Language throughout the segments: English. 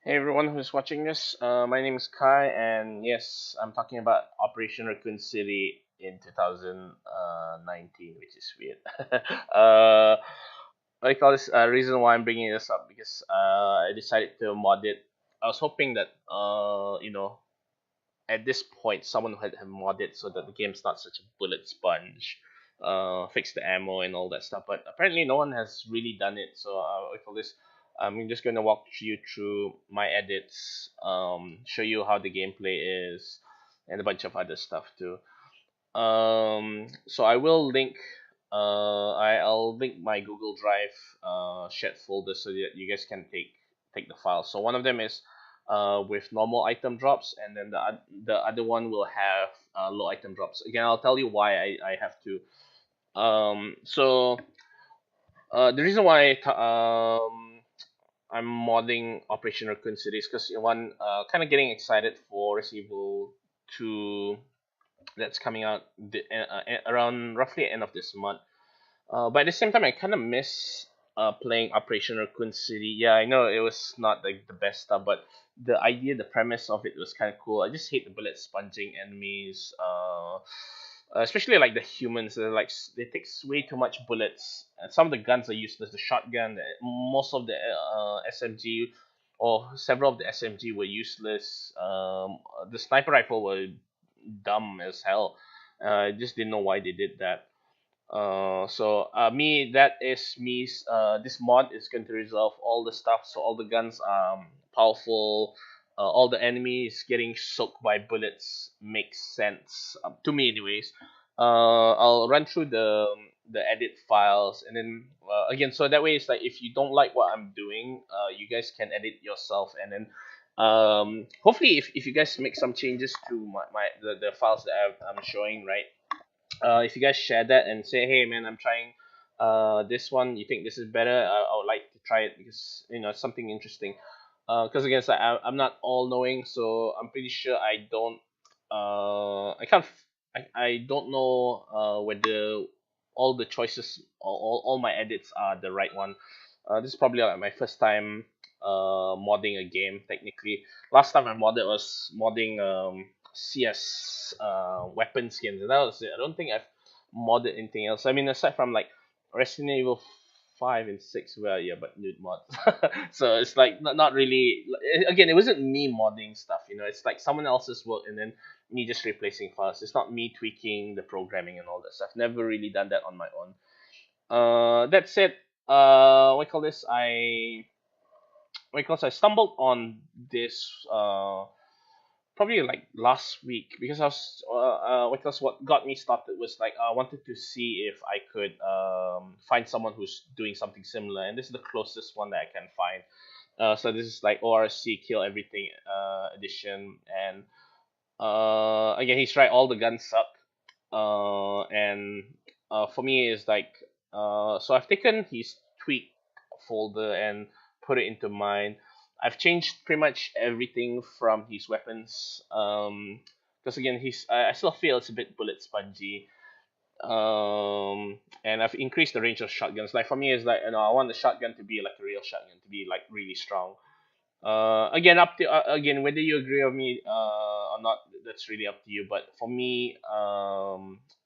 Hey everyone who's watching this, my name is Kai, and yes, I'm talking about Operation Raccoon City in 2019, which is weird. What I call this reason why I'm bringing this up because I decided to mod it. I was hoping that at this point someone had have modded so that the game's not such a bullet sponge, fix the ammo and all that stuff. But apparently no one has really done it. So I call this. I'm just gonna walk you through my edits, show you how the gameplay is, and a bunch of other stuff too. So I will link. I'll link my Google Drive shared folder so that you guys can take the files. So one of them is with normal item drops, and then the other one will have low item drops. Again, I'll tell you why I have to. The reason why I'm modding Operation Raccoon City is because one, kind of getting excited for Resident Evil 2 that's coming out around roughly end of this month. But at the same time, I kind of miss playing Operation Raccoon City. Yeah, I know it was not like the best stuff, but the idea, the premise of it was kind of cool. I just hate the bullet sponging enemies, especially like the humans. They take way too much bullets. And some of the guns are useless. The shotgun, most of the SMG, or several of the SMG were useless. The sniper rifle were dumb as hell. I just didn't know why they did that. Me, that is me. This mod is going to resolve all the stuff, so all the guns powerful. All the enemies getting soaked by bullets makes sense to me, anyways. I'll run through the edit files, and then again, so that way it's like if you don't like what I'm doing, you guys can edit yourself, and then hopefully if you guys make some changes to the files that I'm showing, right? If you guys share that and say, hey man, I'm trying this one, you think this is better, I would like to try it because it's something interesting. Because again, it's like I'm not all knowing, so I'm pretty sure I can't I don't know whether all the choices, all my edits are the right one. This is probably like my first time modding a game technically. Last time I modded was modding CS weapon skins, and that was it. I don't think I've modded anything else. I mean, aside from like Resident Evil 5 and 6, well, yeah, but nude mods. So it's like not really. Again, it wasn't me modding stuff. It's like someone else's work, and then me just replacing files. It's not me tweaking the programming and all that stuff. Never really done that on my own. That said, what I call this? I stumbled on this probably like last week because I was because what got me started was like I wanted to see if I could find someone who's doing something similar, and this is the closest one that I can find. So this is like ORC Kill Everything edition, and again, he's right. All the guns suck. And For me, is like so I've taken his tweak folder and put it into mine. I've changed pretty much everything from his weapons. Because again, I still feel it's a bit bullet spongy. And I've increased the range of shotguns. Like for me, it's like I want the shotgun to be like a real shotgun, to be like really strong. Again, up to again whether you agree with me or not, that's really up to you. But for me,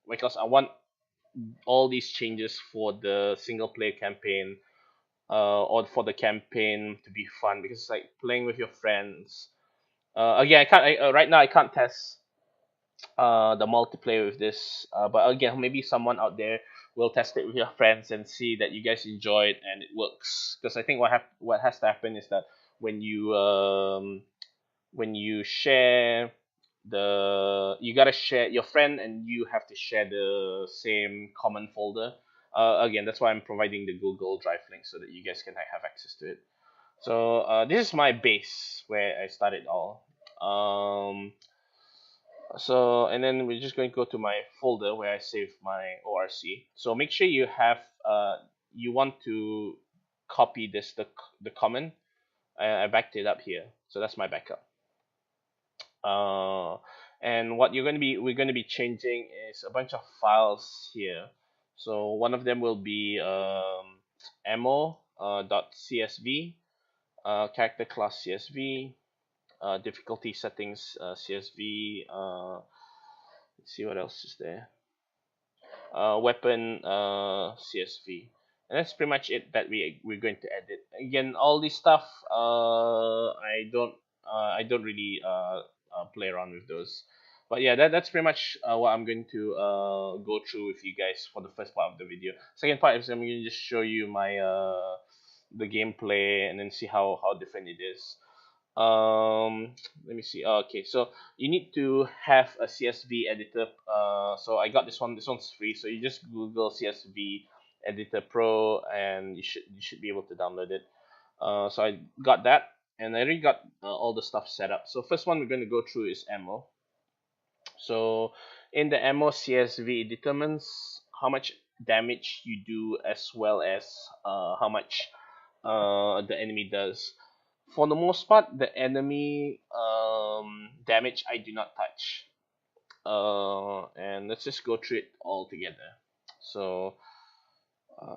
because I want all these changes for the single player campaign, or for the campaign to be fun, because it's like playing with your friends. Again, right now I can't test the multiplayer with this, but again, maybe someone out there will test it with your friends and see that you guys enjoy it and it works. Because I think what has to happen is that when you when you share you gotta share your friend, and you have to share the same common folder. Again, that's why I'm providing the Google Drive link so that you guys can have access to it. So this is my base where I started all. And then we're just going to go to my folder where I save my ORC. So make sure you want to copy the comment. I backed it up here, so that's my backup. Uh, and what we're going to be changing is a bunch of files here. So one of them will be ammo .csv. Character class CSV, difficulty settings CSV. Let's see what else is there. Weapon CSV, and that's pretty much it that we're going to edit. Again, all this stuff I don't really play around with those. But yeah, that's pretty much what I'm going to go through with you guys for the first part of the video. Second part is I'm going to just show you my the gameplay and then see how different it is. Let me see. Okay, so you need to have a CSV editor. So I got this one. This one's free. So you just Google CSV editor pro and you should be able to download it. So I got that, and I already got all the stuff set up. So first one we're going to go through is ammo. So in the ammo, CSV, it determines how much damage you do as well as how much the enemy does. For the most part, the enemy damage I do not touch. And let's just go through it all together. So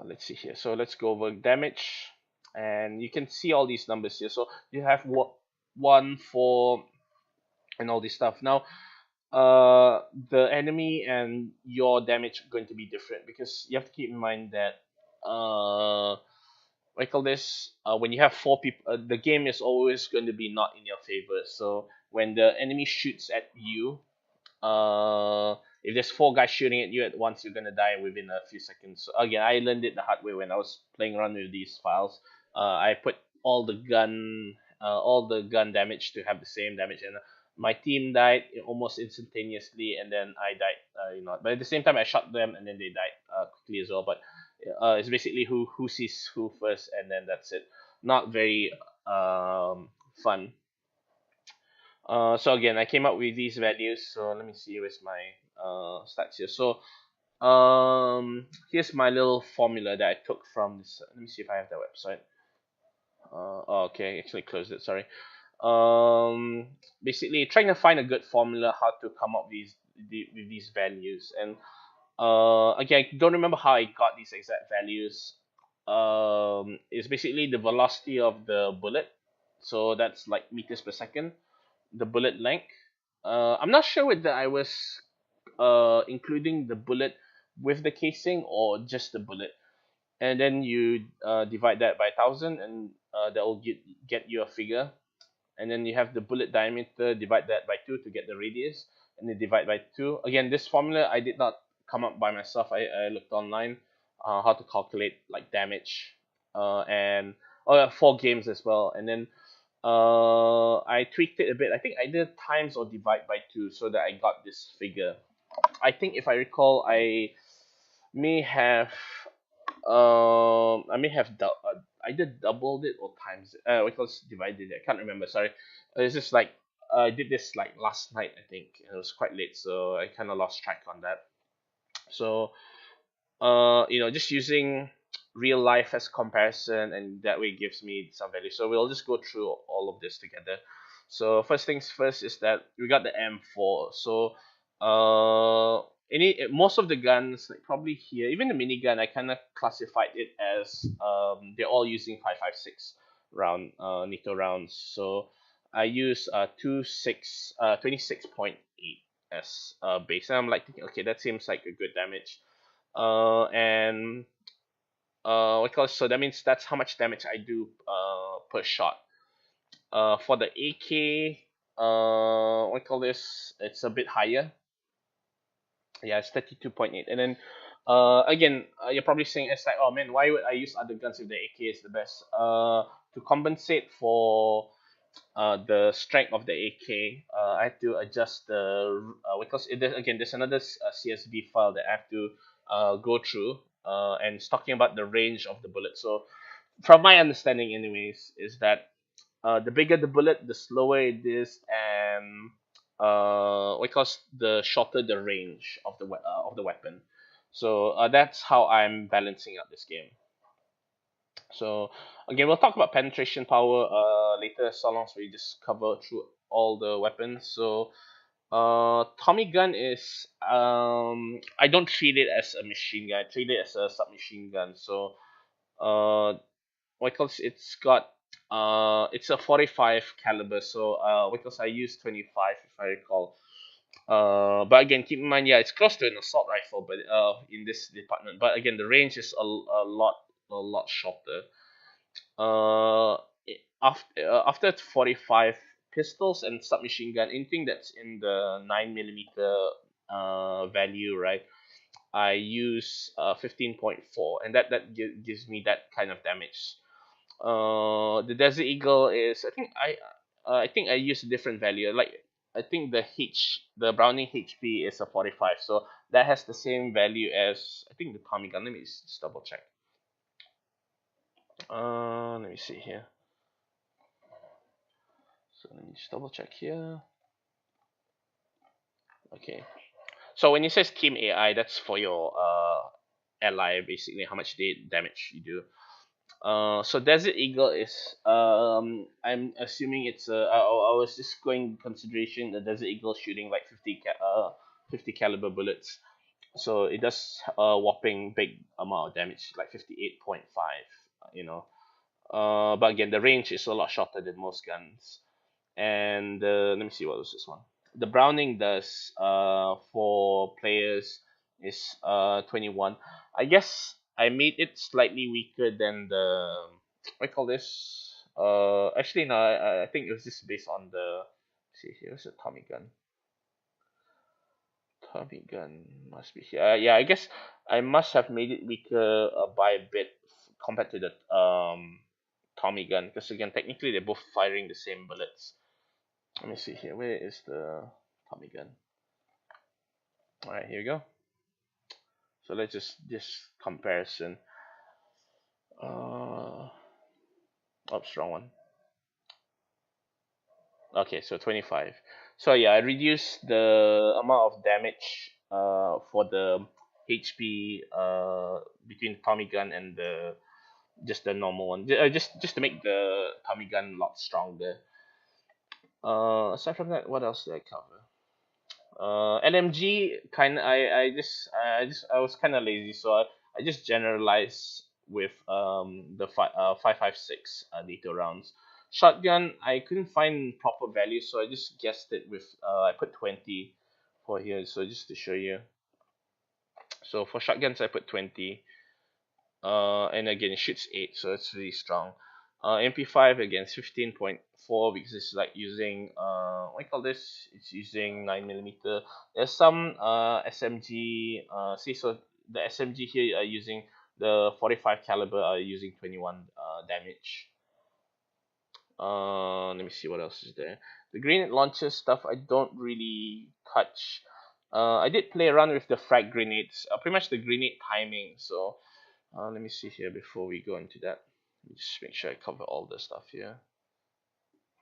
let's see here. So let's go over damage, and you can see all these numbers here. So you have 1, 4, and all this stuff. Now, the enemy and your damage are going to be different because you have to keep in mind that I call this when you have 4 people, the game is always going to be not in your favor. So when the enemy shoots at you, if there's 4 guys shooting at you at once, you're gonna die within a few seconds. So again, I learned it the hard way when I was playing around with these files. I put all the gun damage to have the same damage, and my team died almost instantaneously, and then I died. But at the same time, I shot them, and then they died quickly as well. But it's basically who sees who first, and then that's it. Not very fun. So again, I came up with these values. So let me see where's my stats here. So here's my little formula that I took from this. Let me see if I have that website. Okay, I actually closed it. Sorry. Basically trying to find a good formula how to come up with these values. And again, I don't remember how I got these exact values. It's basically the velocity of the bullet. So that's like meters per second. The bullet length. I'm not sure whether I was including the bullet with the casing or just the bullet. And then you divide that by 1,000, and that will get you a figure. And then you have the bullet diameter, divide that by 2 to get the radius, and then divide by 2. Again, this formula I did not come up by myself. I looked online how to calculate like damage and 4 games as well. And then I tweaked it a bit. I think I did times or divide by 2 so that I got this figure. I think if I recall, may have I may have either doubled it or times it. It was divided it. I can't remember. Sorry. It's just like I did this like last night. I think it was quite late, so I kind of lost track on that. So just using real life as comparison, and that way gives me some value. So we'll just go through all of this together. So first things first is that we got the M4. So most of the guns, like probably here, even the minigun, I kind of classified it as they're all using 5.56 round NATO rounds. So I use 26.8 as base, and I'm like thinking, okay, that seems like a good damage. And so that means that's how much damage I do per shot. For the AK, it's a bit higher. Yeah, it's 32.8. And then again, you're probably saying it's like, oh man, why would I use other guns if the AK is the best? To compensate for the strength of the AK, I have to adjust the because there's another CSV file that I have to go through, and it's talking about the range of the bullet. So from my understanding, anyways, is that the bigger the bullet, the slower it is, and the shorter the range of the weapon. So that's how I'm balancing out this game. So again, we'll talk about penetration power later, so long as we just cover through all the weapons. So Tommy gun is I don't treat it as a machine gun. I treat it as a submachine gun. So it's got It's a 45 caliber, so because I use 25 if I recall. But again, keep in mind, yeah, it's close to an assault rifle, but in this department. But again, the range is a lot shorter. After 45 pistols and submachine gun, anything that's in the 9 millimeter value, right? I use 15.4, and gives me that kind of damage. The Desert Eagle is I think I use a different value. Like I think the Browning HP is a 45, so that has the same value as I think the Tommy gun. Let me just double check. Let me see here. So let me just double check here. Okay. So when it says Team AI, that's for your ally, basically how much damage you do. So Desert Eagle is I'm assuming it's I was just going consideration the Desert Eagle shooting like 50 caliber bullets, so it does a whopping big amount of damage, like 58.5, you know. But again, the range is a lot shorter than most guns. And let me see, what was this one? The Browning does for players is 21. I guess I made it slightly weaker than the what do you call this? Actually no, I think it was just based on the see here, here's a Tommy gun. Tommy gun must be here. Yeah, I guess I must have made it weaker by a bit compared to the Tommy gun, because again technically they're both firing the same bullets. Let me see here. Where is the Tommy gun? All right, here we go. So let's just comparison. Oh, strong one. Okay, so 25. So yeah, I reduced the amount of damage for the HP between the Tommy gun and the just the normal one. Just to make the Tommy gun a lot stronger. Aside from that, what else did I cover? LMG kind of I was kind of lazy, so I just generalized with the 5.56 NATO rounds. Shotgun, I couldn't find proper value, so I just guessed it with I put 20 for here, so just to show you. So for shotguns I put 20, and again it shoots 8, so it's really strong. MP5 again 15.4, because it's like using what do you call this? It's using 9 millimeter. There's some SMG. See, so the SMG here are using the 45 caliber are using 21 damage. Let me see what else is there. The grenade launcher stuff I don't really touch. I did play around with the frag grenades, pretty much the grenade timing. So let me see here before we go into that. Let me just make sure I cover all the stuff here.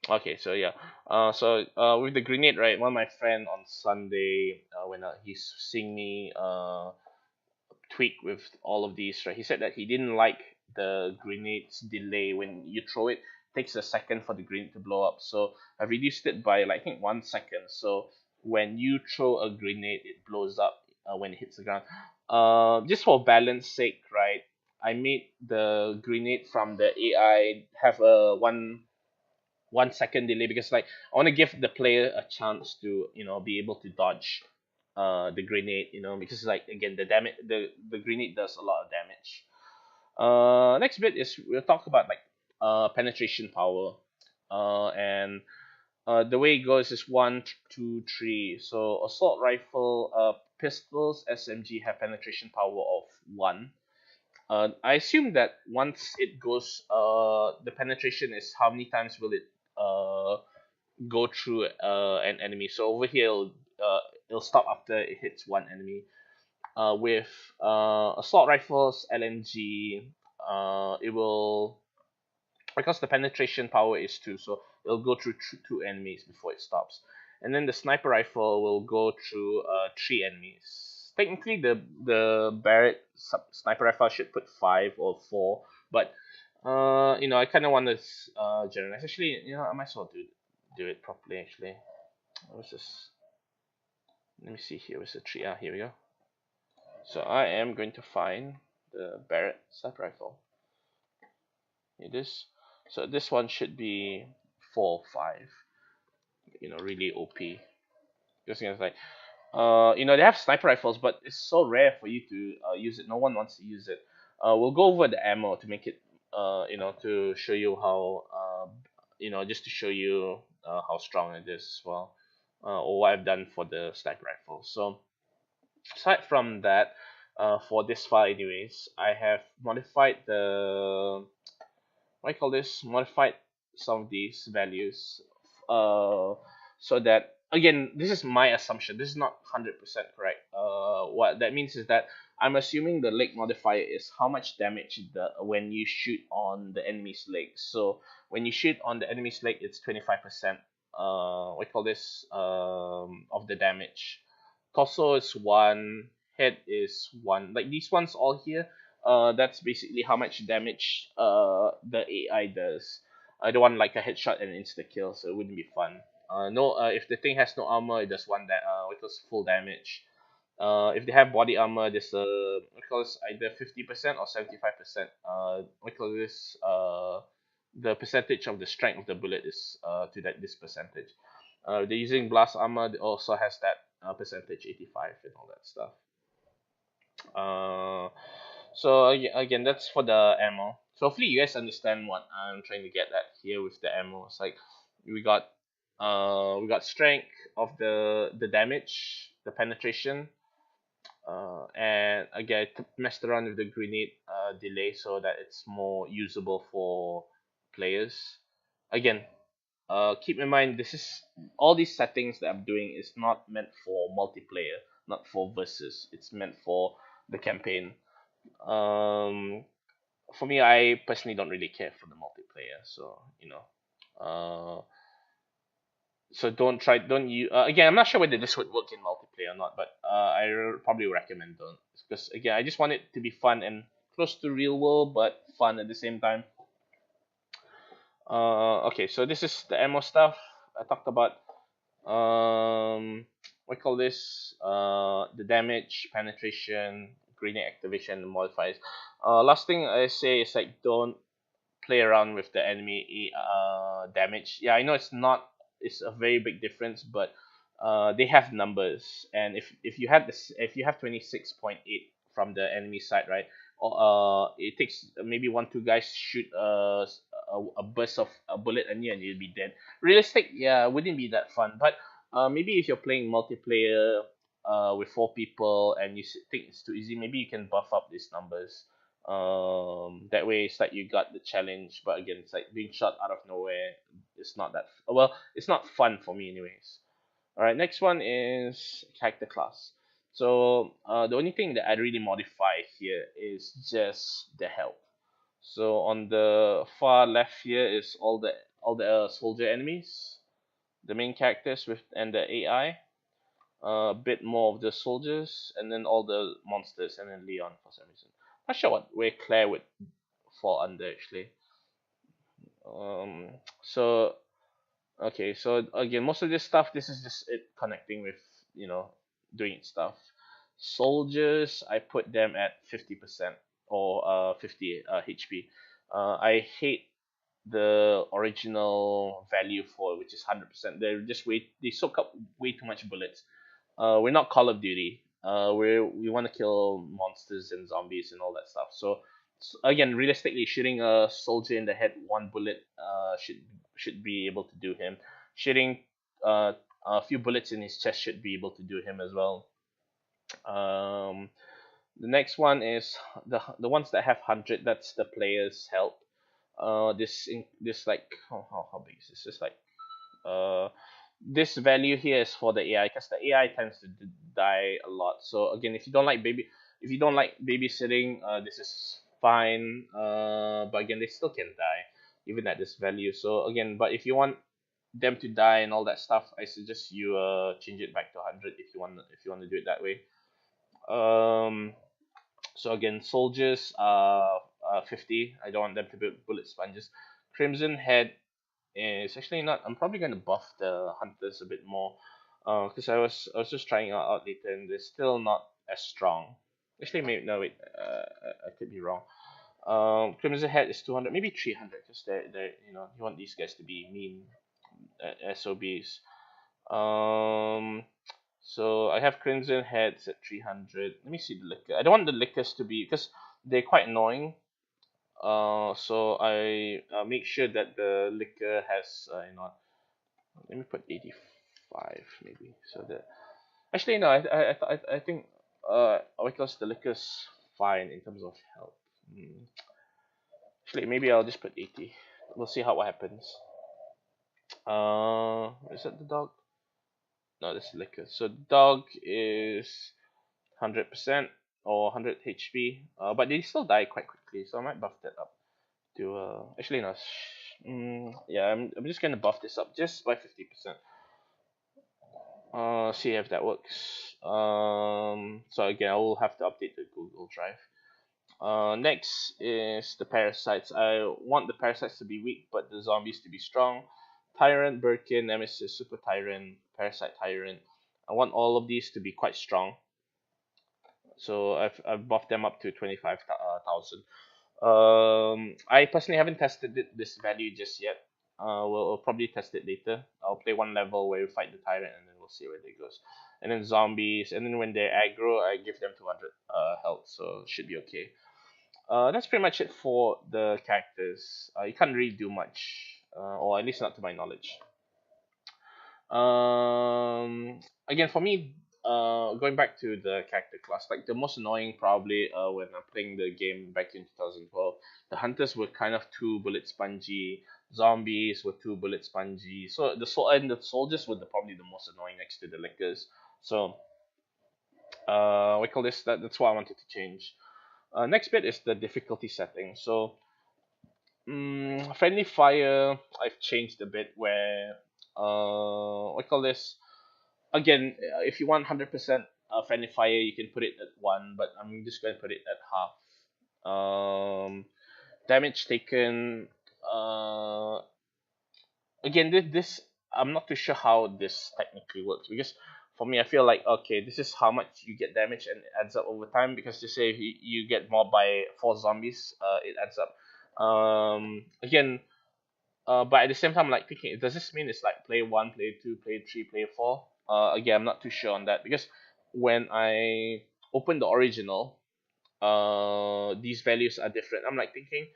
Okay, so yeah, with the grenade, right? One of my friend on Sunday, when he's seeing me tweak with all of these, right? He said that he didn't like the grenade's delay when you throw it. It takes a second for the grenade to blow up. So I reduced it by like I think 1 second. So when you throw a grenade, it blows up when it hits the ground. Just for balance sake, right? I made the grenade from the AI have a 1 second delay, because like I want to give the player a chance to be able to dodge the grenade, because like again the grenade does a lot of damage. Next bit is we'll talk about like penetration power, and the way it goes is 1, 2, 3. So assault rifle, pistols, SMG have penetration power of 1. I assume that once it goes, the penetration is how many times will it go through an enemy. So over here, it'll stop after it hits one enemy. With assault rifles, LMG, it will, because the penetration power is 2, so it'll go through two enemies before it stops. And then the sniper rifle will go through 3 enemies. Technically, the Barrett sniper rifle should put 5 or 4, but I kind of want to generalize. Actually, I might as well do it properly. Actually, what's this? Let me see here. Where's the tree? Here we go. So I am going to find the Barrett sniper rifle. It is. So this one should be 4 or 5. Really OP. Because it's like, they have sniper rifles, but it's so rare for you to use it. No one wants to use it. We'll go over the ammo to make it, to show you how, just to show you how strong it is as well, or what I've done for the sniper rifle. So aside from that, for this file, anyways, I have modified the what I call this modified some of these values, so that, again, this is my assumption, this is not 100% correct. What that means is that I'm assuming the leg modifier is how much damage when you shoot on the enemy's leg. So when you shoot on the enemy's leg, it's 25%, what I call this, of the damage. Torso is 1, head is 1, like these ones all here. That's basically how much damage the AI does. I don't want like a headshot and insta kill, so it wouldn't be fun. No, if the thing has no armor, it does one that it does full damage. If they have body armor, there's what calls either 50% or 75%. What call this? The percentage of the strength of the bullet is to this percentage. They're using blast armor. It also has that percentage, 85 and all that stuff. So again, that's for the ammo. So hopefully you guys understand what I'm trying to get at here with the ammo. It's like we got strength of the damage, the penetration, and again I messed around with the grenade delay so that it's more usable for players. Again, keep in mind, this is all these settings that I'm doing is not meant for multiplayer, not for versus. It's meant for the campaign. um for me, I personally don't really care for the multiplayer, so so don't you again, I'm not sure whether this would work in multiplayer or not, but probably recommend don't, because again, I just want it to be fun and close to real world but fun at the same time. Okay, so this is the ammo stuff I talked about. What call this? The damage, penetration, grenade activation, and modifiers. Last thing I say is like, don't play around with the enemy damage. Yeah, I know it's a very big difference, but they have numbers, and if you have 26.8 from the enemy side, right? It takes maybe 1 2 guys shoot a burst of a bullet at you and you'll be dead. Realistic, yeah, wouldn't be that fun, but maybe if you're playing multiplayer with 4 people and you think it's too easy, maybe you can buff up these numbers. That way it's like you got the challenge, but again, it's like being shot out of nowhere. It's not that well, it's not fun for me anyways. All right, next one is character class. So the only thing that I really modify here is just the health. So on the far left here is all the soldier enemies, the main characters with and the AI, a bit more of the soldiers, and then all the monsters, and then Leon for some reason. Not sure where Claire would fall under actually. So okay, so again, most of this stuff, this is just it connecting with, you know, doing its stuff. Soldiers, I put them at 50% or 50 HP. I hate the original value for, which is 100%. They soak up way too much bullets. We're not Call of Duty. We want to kill monsters and zombies and all that stuff. So, again, realistically, shooting a soldier in the head, 1 bullet should be able to do him. Shooting a few bullets in his chest should be able to do him as well. The next one is the ones that have 100. That's the player's health. This like how big is this? It's like this value here is for the AI, because the AI tends to die a lot. So again, if you don't like babysitting, this is fine. But again, they still can die even at this value. So again, but if you want them to die and all that stuff, I suggest you change it back to 100 if you want to do it that way. So again, soldiers 50. I don't want them to be bullet sponges. Crimson Head is actually not. I'm probably going to buff the hunters a bit more, because I was just trying it out later and they're still not as strong. Actually, maybe no, wait, I could be wrong. Crimson Head is 200, maybe 300, because you want these guys to be mean SOBs. So I have Crimson Heads at 300. Let me see the liquor. I don't want the liquors to be, because they're quite annoying. So I make sure that the liquor has let me put 85 maybe, so that actually no, I think because the liquor's fine in terms of health. Hmm. Actually, maybe I'll just put 80. We'll see how what happens. Is that the dog? No, this is liquor. So dog is 100% or 100 HP. But they still die quite quickly, so I might buff that up to actually no. Yeah, I'm just gonna buff this up just by 50%. See if that works. So again, I will have to update the Google Drive. Next is the parasites. I want the parasites to be weak, but the zombies to be strong. Tyrant, Birkin, Nemesis, Super Tyrant, Parasite Tyrant. I want all of these to be quite strong. So I've buffed them up to 25,000. I personally haven't tested this value just yet. We'll probably test it later. I'll play one level where we fight the tyrant, and then we'll see where it goes. And then zombies, and then when they're aggro, I give them 200 health, so should be okay. That's pretty much it for the characters. You can't really do much, or at least not to my knowledge. Again, for me, going back to the character class, like the most annoying probably when I'm playing the game back in 2012, the hunters were kind of too bullet spongy, zombies were too bullet spongy. So the soldiers were probably the most annoying next to the lickers. So we call this that's what I wanted to change. Next bit is the difficulty setting. So friendly fire, I've changed a bit where we call this again. If you want 100% friendly fire, you can put it at 1, but I'm just going to put it at half. Damage taken. Again, this I'm not too sure how this technically works, because for me I feel like okay, this is how much you get damage and it adds up over time, because just say if you get mobbed by 4 zombies, it adds up. Again, but at the same time, like thinking, does this mean it's like play 1, play 2, play 3, play 4? Again, I'm not too sure on that, because when I open the original, these values are different. I'm like thinking,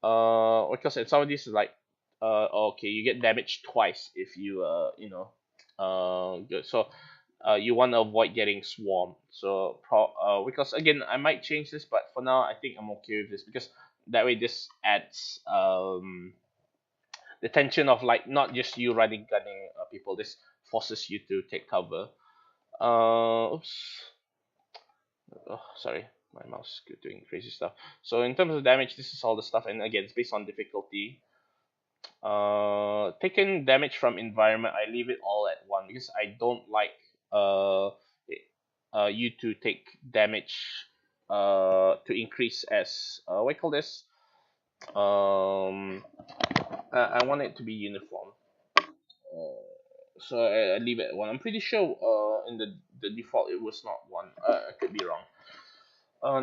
because in some of these is like, okay, you get damaged twice if you good. So you want to avoid getting swarmed. So because again, I might change this, but for now I think I'm okay with this, because that way this adds the tension of like not just you running gunning people. This forces you to take cover. Oops. Oh, sorry, my mouse is doing crazy stuff. So in terms of damage, this is all the stuff, and again, it's based on difficulty. Taking damage from environment, I leave it all at 1, because I don't like you to take damage to increase as what I call this. I want it to be uniform. So I leave it at 1. I'm pretty sure in the default it was not 1. I could be wrong.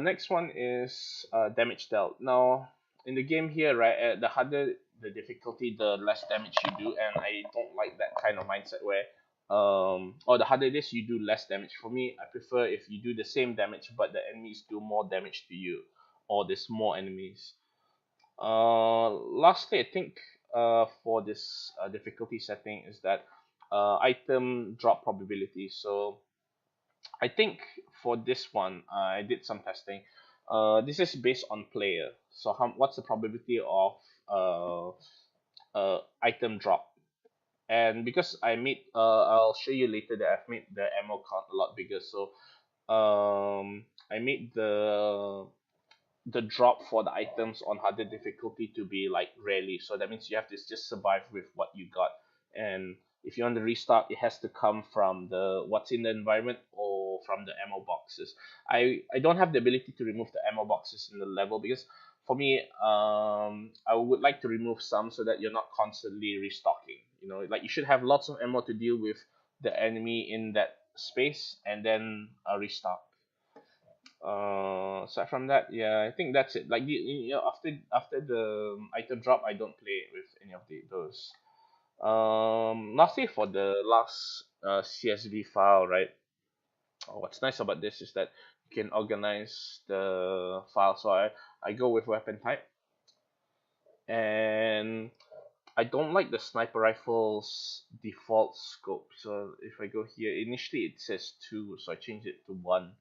Next one is damage dealt. Now, in the game here, right, the harder the difficulty, the less damage you do, and I don't like that kind of mindset where, or the harder it is, you do less damage. For me, I prefer if you do the same damage, but the enemies do more damage to you, or there's more enemies. Lastly, I think for this difficulty setting is that item drop probability. So I think for this one, I did some testing. This is based on player. So what's the probability of item drop? And because I made, I'll show you later that I've made the ammo count a lot bigger. So I made the drop for the items on harder difficulty to be like rarely. So that means you have to just survive with what you got. And if you want to restart, it has to come from the what's in the environment or from the ammo boxes. I don't have the ability to remove the ammo boxes in the level, because for me, I would like to remove some so that you're not constantly restocking. You know, like you should have lots of ammo to deal with the enemy in that space, and then restock. Aside from that, yeah, I think that's it. Like after the item drop, I don't play with any of those. Lastly, for the last CSV file, right? What's nice about this is that you can organize the file. So I go with weapon type, and I don't like the sniper rifle's default scope. So if I go here, initially it says 2, so I change it to 1.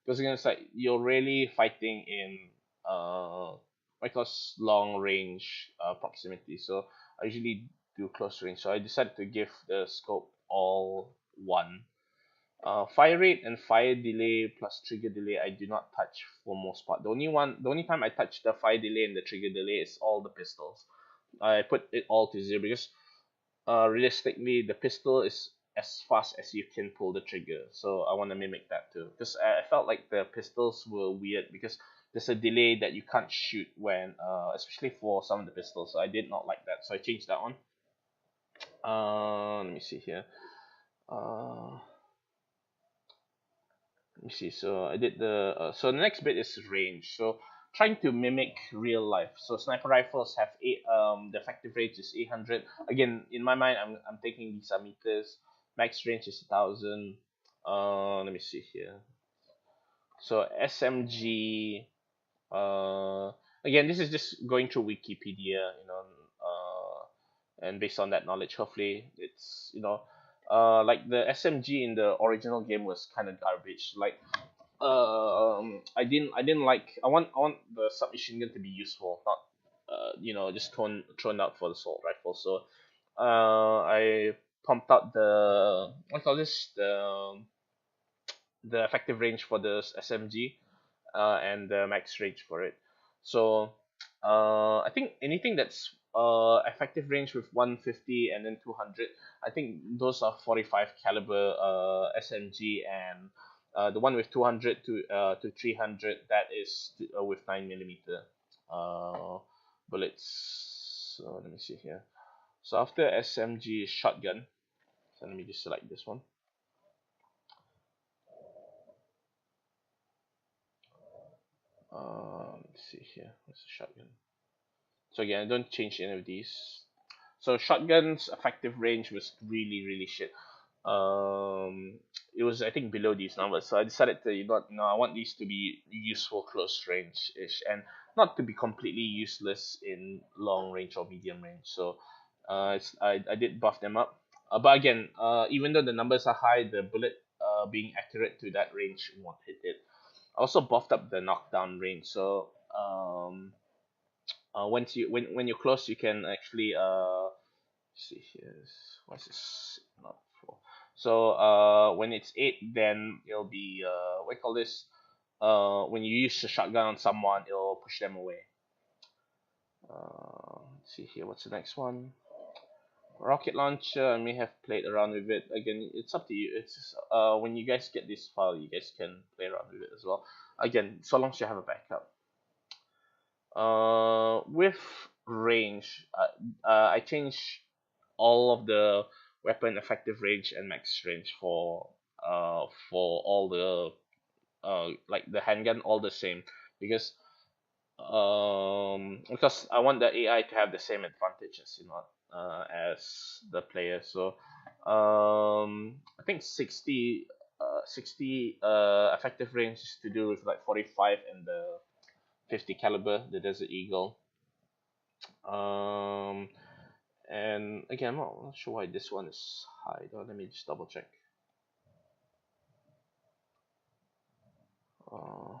Because again, it's like you're really fighting in what I call long range proximity. So I usually do close range. So I decided to give the scope all 1. Fire rate and fire delay plus trigger delay I do not touch for most part. The only time I touch the fire delay and the trigger delay is all the pistols. I put it all to 0 because realistically the pistol is as fast as you can pull the trigger. So I want to mimic that too. Because I felt like the pistols were weird because there's a delay that you can't shoot when especially for some of the pistols. So I did not like that. So I changed that one. Let me see here. Let me see. So I did the so the next bit is range. So trying to mimic real life. So sniper rifles have the effective range is 800. Again, in my mind, I'm thinking these are meters. Max range is 1,000. Let me see here. So SMG. Again, this is just going through Wikipedia, and based on that knowledge, hopefully it's like the SMG in the original game was kind of garbage. Like I didn't like I want the submachine gun to be useful, not just thrown out for the assault rifle. So I pumped out the what call this the effective range for the SMG and the max range for it. So I think anything that's effective range with 150 and then 200, I think those are 45 caliber SMG, and the one with 200 to 300, that is with 9 millimeter bullets. So let me see here. So after SMG is shotgun. So let me just select this one. Let's see here. What's the shotgun? So again, I don't change any of these. So shotgun's effective range was really really shit. It was I think below these numbers. So I decided to I want these to be useful close range ish and not to be completely useless in long range or medium range. So I did buff them up. But again, even though the numbers are high, the bullet being accurate to that range won't hit it. I also buffed up the knockdown range. So once you when you're close, you can actually see here. What's this? Not 4. So when it's 8, then it'll be what do you call this? When you use the shotgun on someone, it'll push them away. Let's see here. What's the next one? Rocket launcher. I may have played around with it. Again, it's up to you. It's when you guys get this file, you guys can play around with it as well. Again, so long as you have a backup. With range, I changed all of the weapon effective range and max range for all the like the handgun, all the same, because because I want the AI to have the same advantage as as the player. So I think 60 effective range is to do with like 45 and the 50 caliber, the Desert Eagle. And again, I'm not sure why this one is high though. Let me just double check. Uh,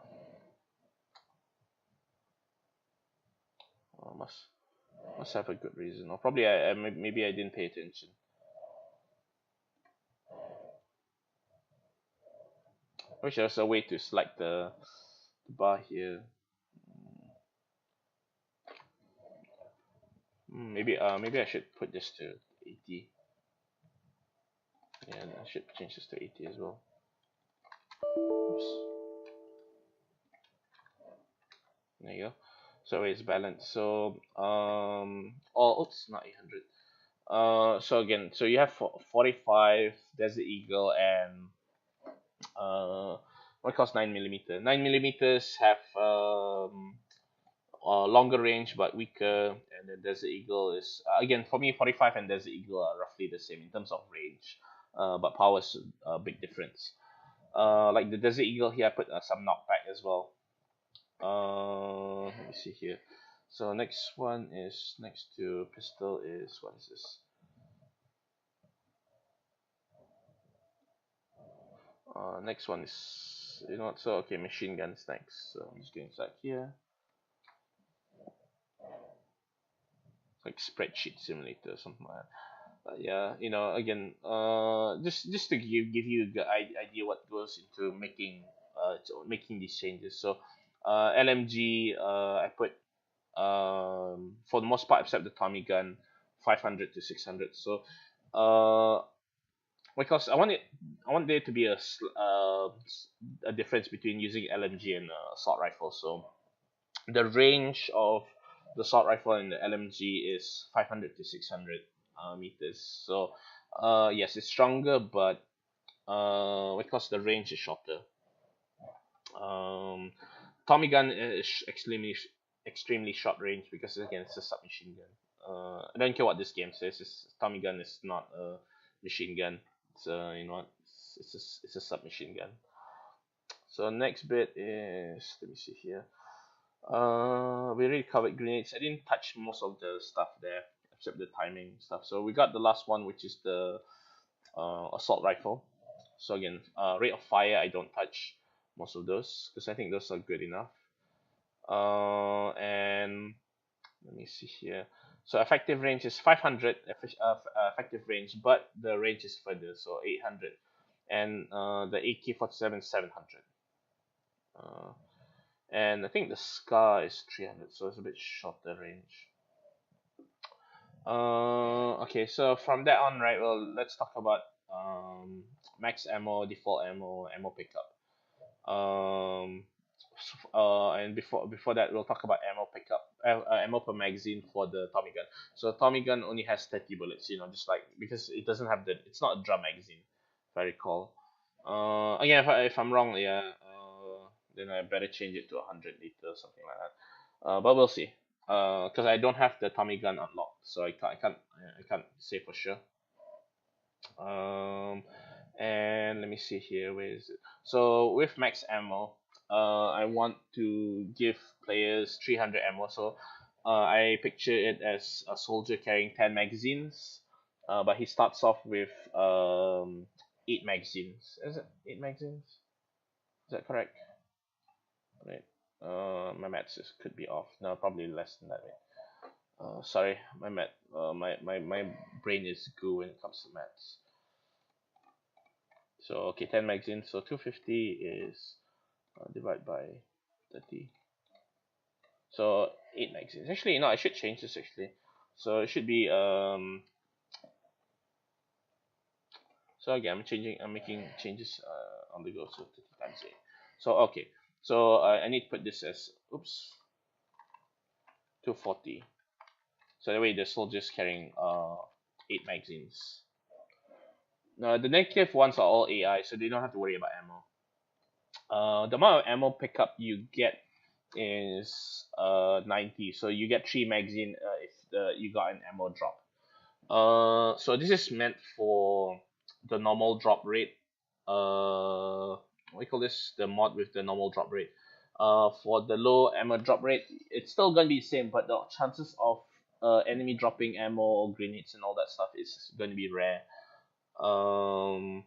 must have a good reason, or probably maybe I didn't pay attention. I wish there was a way to select the bar here. Maybe I should put this to 80. Yeah, I should change this to 80 as well. Oops. There you go. So it's balanced. So it's not 800. So again, so you have 45 Desert Eagle and what costs 9 millimeter. 9 millimeters have longer range but weaker, and the Desert Eagle is again for me 45 and Desert Eagle are roughly the same in terms of range, but power is a big difference. Like the Desert Eagle here, I put some knockback as well. Let me see here. So next one is next to pistol is what is this? Next one is so okay, machine guns next. So I'm just going inside here. Like spreadsheet simulator or something like that. But yeah, again, just to give you the idea what goes into making these changes. So, LMG, I put for the most part, except the Tommy gun, 500 to 600. So, because I want there to be a difference between using LMG and assault rifle. So, the range of the assault rifle and the LMG is 500 to 600 meters. So, yes, it's stronger, but because the range is shorter. Um, Tommy gun is extremely short range because again it's a submachine gun. I don't care what this game says. Tommy gun is not a machine gun. It's it's a submachine gun. So next bit is, let me see here. We already covered grenades. I didn't touch most of the stuff there except the timing stuff. So we got the last one, which is the assault rifle. So again, rate of fire I don't touch most of those because I think those are good enough. And let me see here. So effective range is 500 effective range, but the range is further, so 800, and the AK-47 is 700. And I think the SCAR is 300, so it's a bit shorter range. Okay, so from that on, right, well, let's talk about max ammo, default ammo pickup. And before that, we'll talk about ammo pickup, ammo per magazine for the Tommy gun. So Tommy gun only has 30 bullets, just like, because it doesn't have it's not a drum magazine, if I recall. Again, if I'm wrong, yeah, then I better change it to 100 liter or something like that. But we'll see. Because I don't have the Tommy gun unlocked, so I can't say for sure. And let me see here, where is it? So with max ammo, I want to give players 300 ammo. So I picture it as a soldier carrying 10 magazines, but he starts off with 8 magazines. Is it 8 magazines? Is that correct? Right. My maths could be off. No, probably less than that. Right? Sorry, my brain is goo when it comes to maths. So okay, 10 magazines. So 250 is divided by 30. So 8 magazines. Actually, no, I should change this actually. So it should be So again, I'm making changes on the go. So 30 times 8. So okay. So I need to put this as 240. So that way the soldier's carrying 8 magazines. Now the negative ones are all AI, so they don't have to worry about ammo. The amount of ammo pickup you get is 90. So you get 3 magazine if you got an ammo drop. So this is meant for the normal drop rate. We call this the mod with the normal drop rate. For the low ammo drop rate, it's still gonna be the same, but the chances of enemy dropping ammo or grenades and all that stuff is going to be rare. Oh,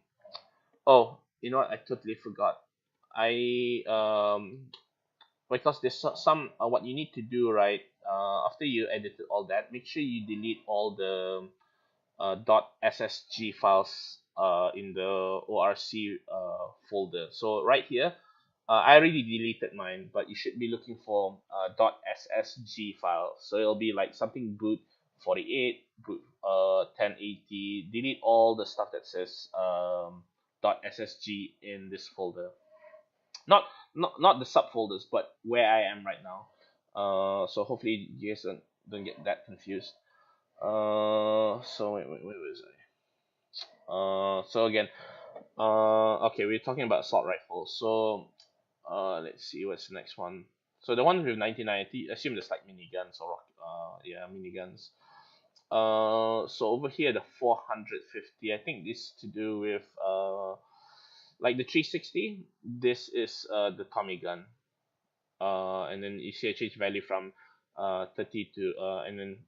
you know what? I totally forgot. Because there's some what you need to do, right? After you edited all that, make sure you delete all the .ssg files in the ORC folder. So right here, I already deleted mine, but you should be looking for .ssg file. So it'll be like something boot 48, boot 1080. Delete all the stuff that says .ssg in this folder. Not the subfolders, but where I am right now. So hopefully you guys don't get that confused. So wait, where was I? So again, Okay, we're talking about assault rifles. So, let's see what's the next one. So the one with 1990, assume there's like miniguns or yeah, miniguns. So over here the 450, I think this to do with like the 360. This is the Tommy gun. And then you see a change value from 30 to and then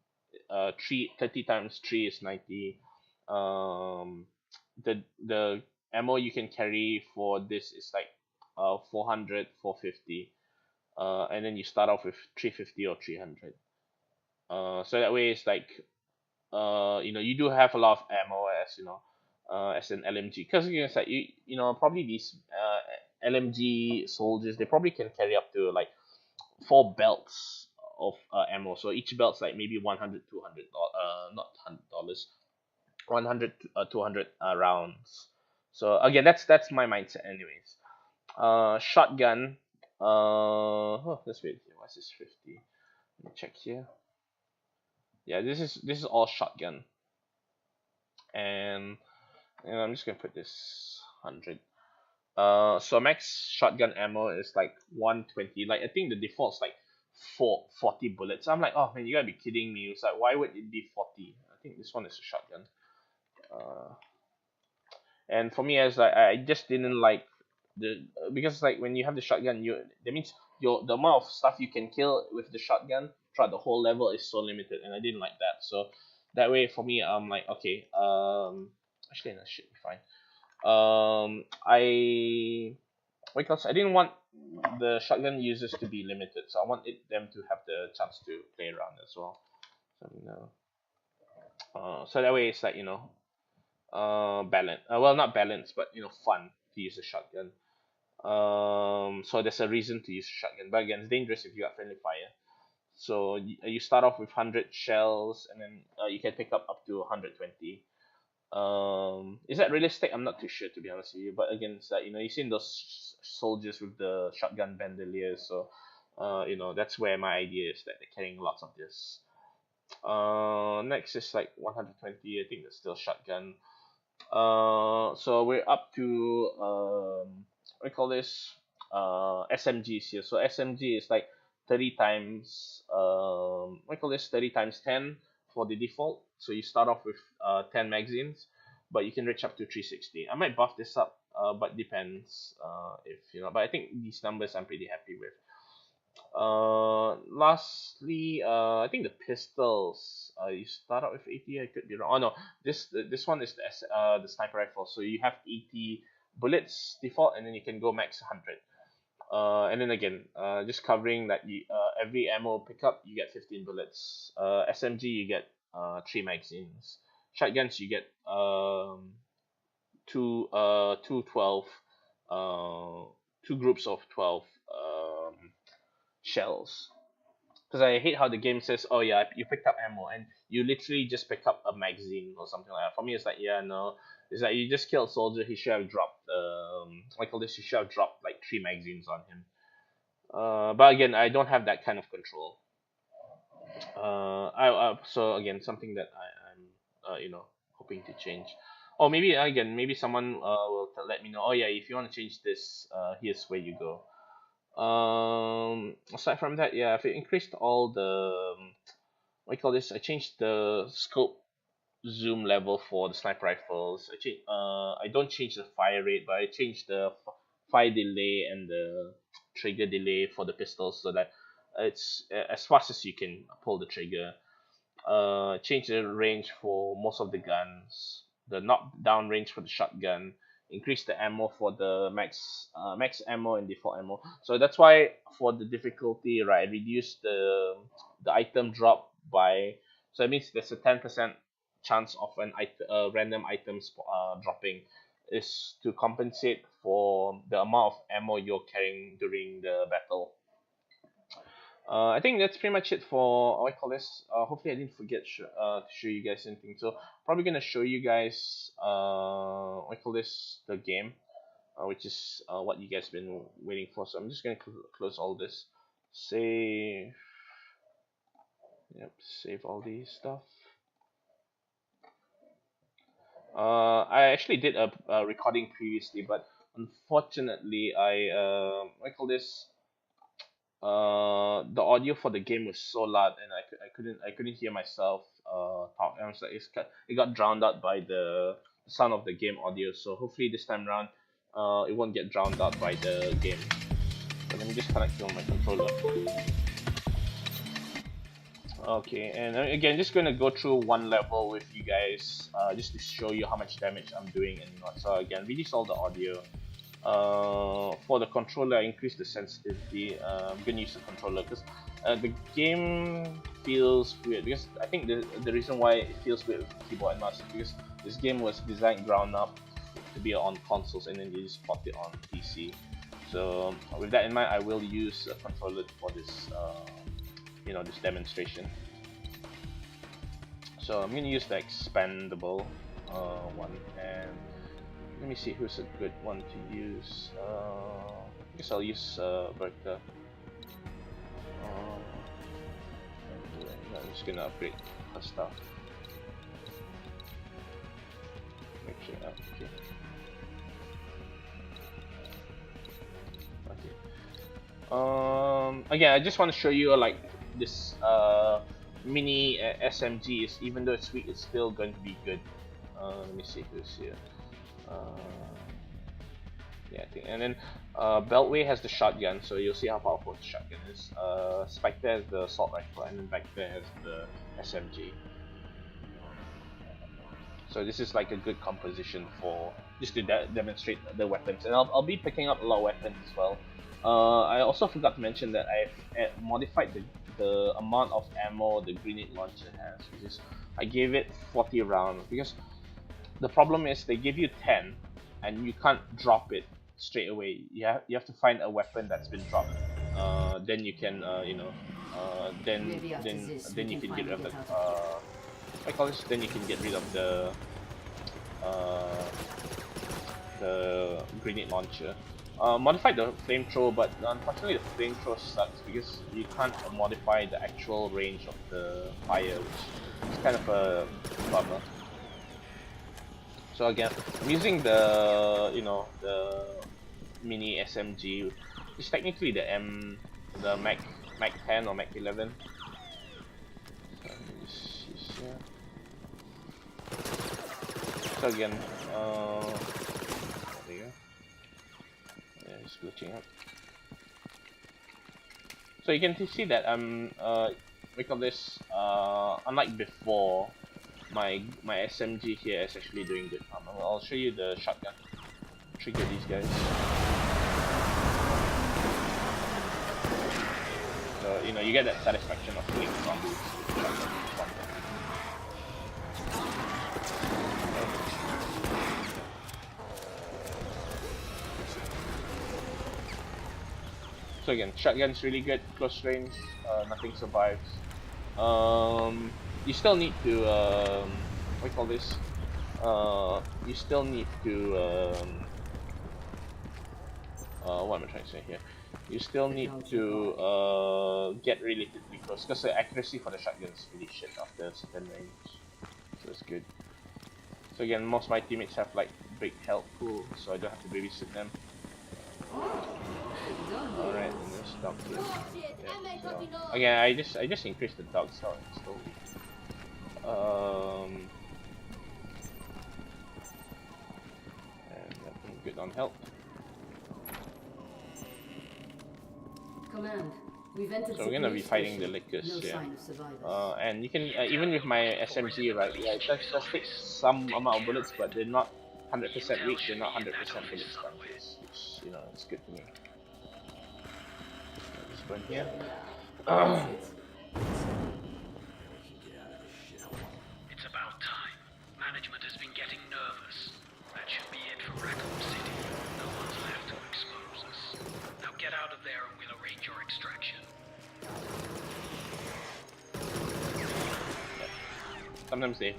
30 times 3 is 90. The ammo you can carry for this is like 400, 450, and then you start off with 350 or 300. So that way it's like you do have a lot of ammo as as an LMG, because it's like probably these LMG soldiers, they probably can carry up to like 4 belts of ammo. So each belt's like maybe 100, 200, not $100, 100, 200 rounds. So again, that's my mindset, anyways. Shotgun. Oh, let's wait. What's this 50? Let me check here. Yeah, this is all shotgun, and I'm just gonna put this 100. So max shotgun ammo is like 120. Like I think the default's like 40 bullets. I'm like, oh man, you gotta be kidding me. It's like, why would it be 40? I think this one is a shotgun. Uh, and for me, as like I just didn't like the because like when you have the shotgun, that means the amount of stuff you can kill with the shotgun throughout the whole level is so limited, and I didn't like that. So that way for me, I'm like, okay, actually that should be fine. I because I didn't want the shotgun users to be limited, so I wanted them to have the chance to play around as well. So, so that way it's like balance. Well, not balance, but fun to use a shotgun. So there's a reason to use a shotgun, but again, it's dangerous if you got friendly fire. So you start off with 100 shells, and then you can pick up to 120. Is that realistic? I'm not too sure, to be honest with you. But again, it's like you've seen those soldiers with the shotgun bandoliers, so that's where my idea is that they're carrying lots of this. Next is like 120. I think that's still shotgun. So we're up to what do you call this? SMGs here. So SMG is like 30 times what do you call this? 30 times 10 for the default. So you start off with 10 magazines, but you can reach up to 360. I might buff this up, but depends if But I think these numbers I'm pretty happy with. Lastly, I think the pistols. You start out with 80. I could be wrong. Oh no, this one is the sniper rifle. So you have 80 bullets default, and then you can go max 100. And then again, just covering that every ammo pickup you get 15 bullets. SMG you get 3 magazines. Shotguns you get two 12, two groups of 12 shells. Because I hate how the game says, "Oh yeah, you picked up ammo," and you literally just pick up a magazine or something like that. For me, it's like, yeah, no, it's like you just killed a soldier. He should have dropped, like all this. He should have dropped like 3 magazines on him. But again, I don't have that kind of control. So again, something that I'm hoping to change. Or maybe again, maybe someone will let me know. Oh yeah, if you want to change this, here's where you go. Aside from that, yeah, I've increased all the what do you call this? I changed the scope zoom level for the sniper rifles. I don't change the fire rate, but I changed the fire delay and the trigger delay for the pistols, so that it's as fast as you can pull the trigger. Change the range for most of the guns, the knockdown range for the shotgun, increase the ammo for the max ammo and default ammo. So that's why for the difficulty, right, I reduced the item drop by, so that means there's a 10% chance of random items dropping, is to compensate for the amount of ammo you're carrying during the battle. I think that's pretty much it for what I call this. Hopefully, I didn't forget to show you guys anything. So probably gonna show you guys what I call this, the game, which is what you guys been waiting for. So I'm just gonna close all this, save, yep, save all these stuff. I actually did a recording previously, but unfortunately, I call this the audio for the game was so loud, and I couldn't hear myself talk. I was like, it got drowned out by the sound of the game audio. So hopefully this time around, it won't get drowned out by the game. So let me just connect to my controller. Okay, and again, just gonna go through one level with you guys, just to show you how much damage I'm doing and not. So again, reduce all the audio. For the controller, I increase the sensitivity. I'm gonna use the controller because the game feels weird. Because I think the reason why it feels weird with the keyboard and mouse is because this game was designed ground up to be on consoles, and then you just port it on PC. So with that in mind, I will use a controller for this, this demonstration. So I'm gonna use the expandable one, and let me see who's a good one to use. I guess I'll use Bertha. I'm just gonna upgrade her stuff. Make sure, okay. Again, I just want to show you like this mini SMG is, even though it's weak, it's still going to be good. Let me see who's here. Yeah, I think, and then Beltway has the shotgun, so you'll see how powerful the shotgun is. Spectre has the assault rifle, and then Vector has the SMG. So this is like a good composition for just to demonstrate the weapons, and I'll be picking up a lot of weapons as well. I also forgot to mention that I've modified the amount of ammo the grenade launcher has, which is I gave it 40 rounds, because the problem is they give you 10 and you can't drop it straight away. You have to find a weapon that's been dropped. Then you can then you can get rid of the I call this. Then you can get rid of the grenade launcher. Modify the flamethrower, but unfortunately the flamethrower sucks because you can't modify the actual range of the fire, which is kind of a bummer. So again, I'm using the the mini SMG. It's technically the Mac 10 or Mac 11. So let me just use here. So again, there you go. Yeah, it's glitching up. So you can see that I'm we call this unlike before, my SMG here is actually doing good. I'll show you the shotgun. Trigger these guys. So you get that satisfaction of killing zombies. So again, shotgun's really good, close range, nothing survives. You still need to, what do you call this? You still need to, what am I trying to say here? You still need to get relatively close, because the accuracy for the shotgun is really shit after a certain range. So it's good. So again, most of my teammates have like big health pool, so I don't have to babysit them. Alright, and this dog here. Yeah, so again, I just increased the dog's health slowly. And I'm good on health. Command. We've entered, so we're gonna be fighting the Lickers here. And you can even with my SMG, right? Yeah, it does take some amount of bullets, but they're not 100% weak. They're not 100% bullet sponges, which it's good for me. This one here. It's about time. Management has been getting nervous. That should be it for Raccoon City. No one's left to expose us. Now get out of there and we'll arrange your extraction. Sometimes they,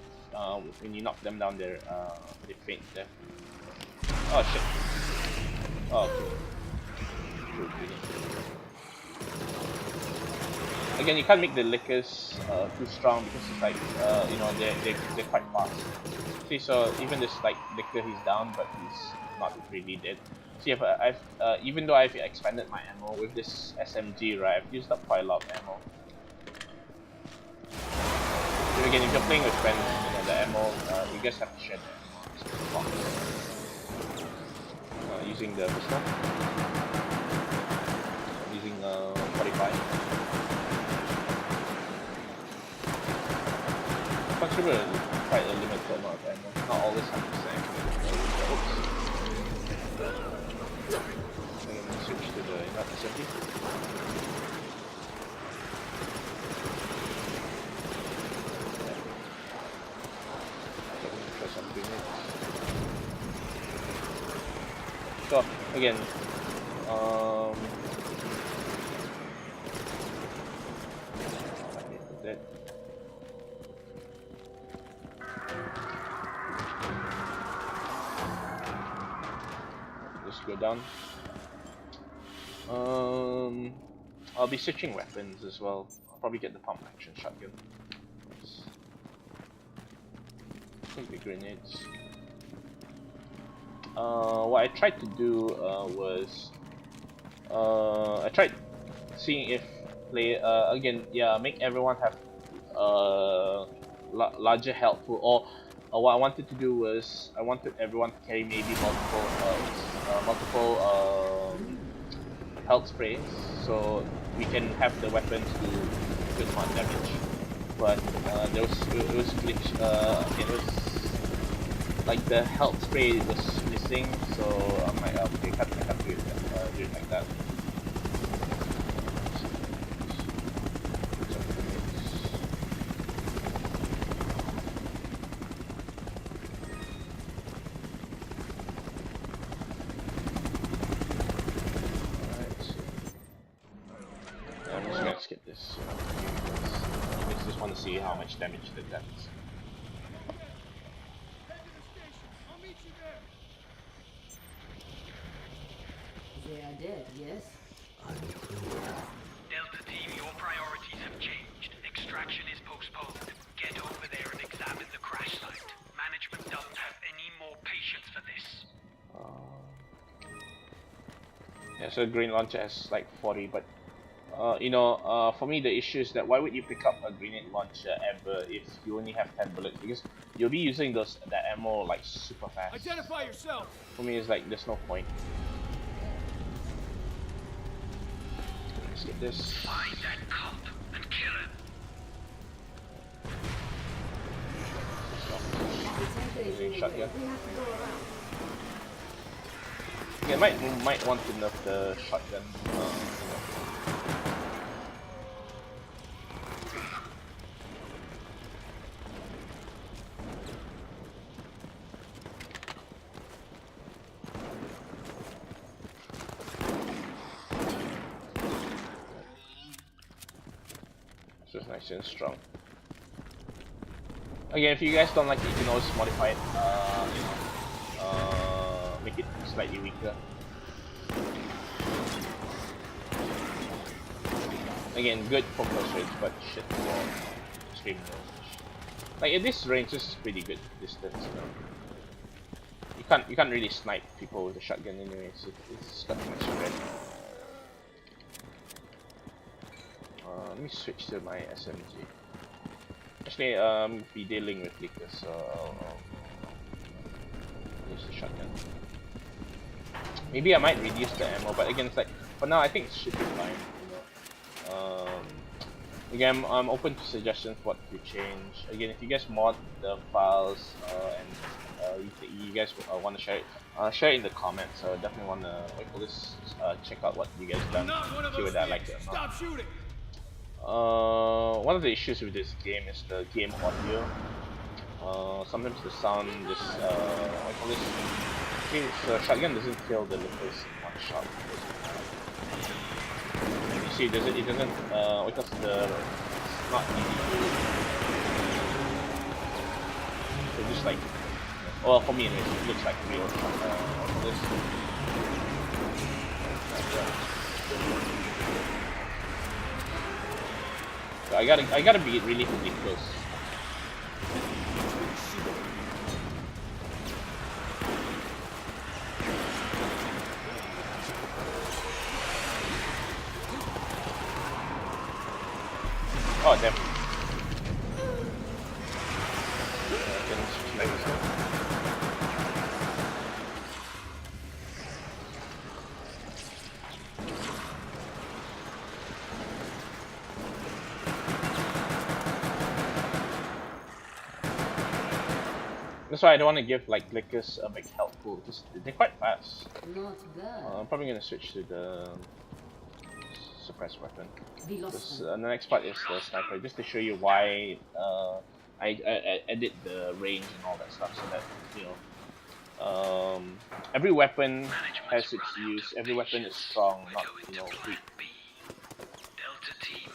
when you knock them down, they faint death. Oh shit. Oh, okay. again, you can't make the lickers too strong because it's like they're quite fast. See, so even this like licker, he's down, but he's not really dead. See, even though I've expanded my ammo with this SMG, right, I've used up quite a lot of ammo. So again, if you're playing with friends, the ammo, you guys have to share the ammo. Using the pistol. Using 45. Consider quite a limited amount of ammo. Not always 100%. Oops. I'm gonna switch to the enough SMG. Try some grenades. So again, that. Just go down. I'll be switching weapons as well. I'll probably get the pump action shotgun. Take the grenades. What I tried to do was I tried seeing if make everyone have larger health pool, or what I wanted to do was I wanted everyone to carry maybe multiple health sprays, so we can have the weapons do good amount of damage. But it was glitch. It was like the health spray was missing, so I'm like, okay, I can't do it like that. Skip this. I just want to see how much damage that does. They are dead, yes? Delta Team, your priorities have changed. Extraction is postponed. Get over there and examine the crash site. Management doesn't have any more patience for this. Yeah, so green launcher has like 40, but for me the issue is that why would you pick up a grenade launcher ever if you only have 10 bullets? Because you'll be using that ammo like super fast. Identify yourself. For me, it's like there's no point. Let's get this. Find that cop and kill him. Using shotgun. We have to go around. Yeah, might want to nerf the shotgun. This is nice and strong. Again, if you guys don't like it, you can always modify it. Make it slightly weaker. Again, good for close range, but shit for extreme range. Like at this range, this is pretty good distance. You can't really snipe people with a shotgun anyway, so it's got too much spread. Let me switch to my SMG. Actually, be dealing with lickers, so I'll use the shotgun. Maybe I might reduce the ammo, but again, it's like for now I think it should be fine. Again, I'm open to suggestions what to change. Again, if you guys mod the files and you guys want to share it, share it in the comments. So I definitely want to check out what you guys done, see whether I like it or not. Stop shooting. One of the issues with this game is the game audio. Sometimes the sound just see, the shotgun doesn't kill the lickers in one shot. You see, it doesn't because it's not easy to. So just like, well, for me anyways, it looks like real this. So I gotta be really close. Oh damn. That's why I don't want to give like Lickers a big health pool. Just they're quite fast. Not bad. I'm probably gonna switch to the suppressed weapon. We lost This, them. the next part is the sniper, just to show you why I edit the range and all that stuff, so that you know every weapon has its use. Every weapon is strong, not weak. Delta team,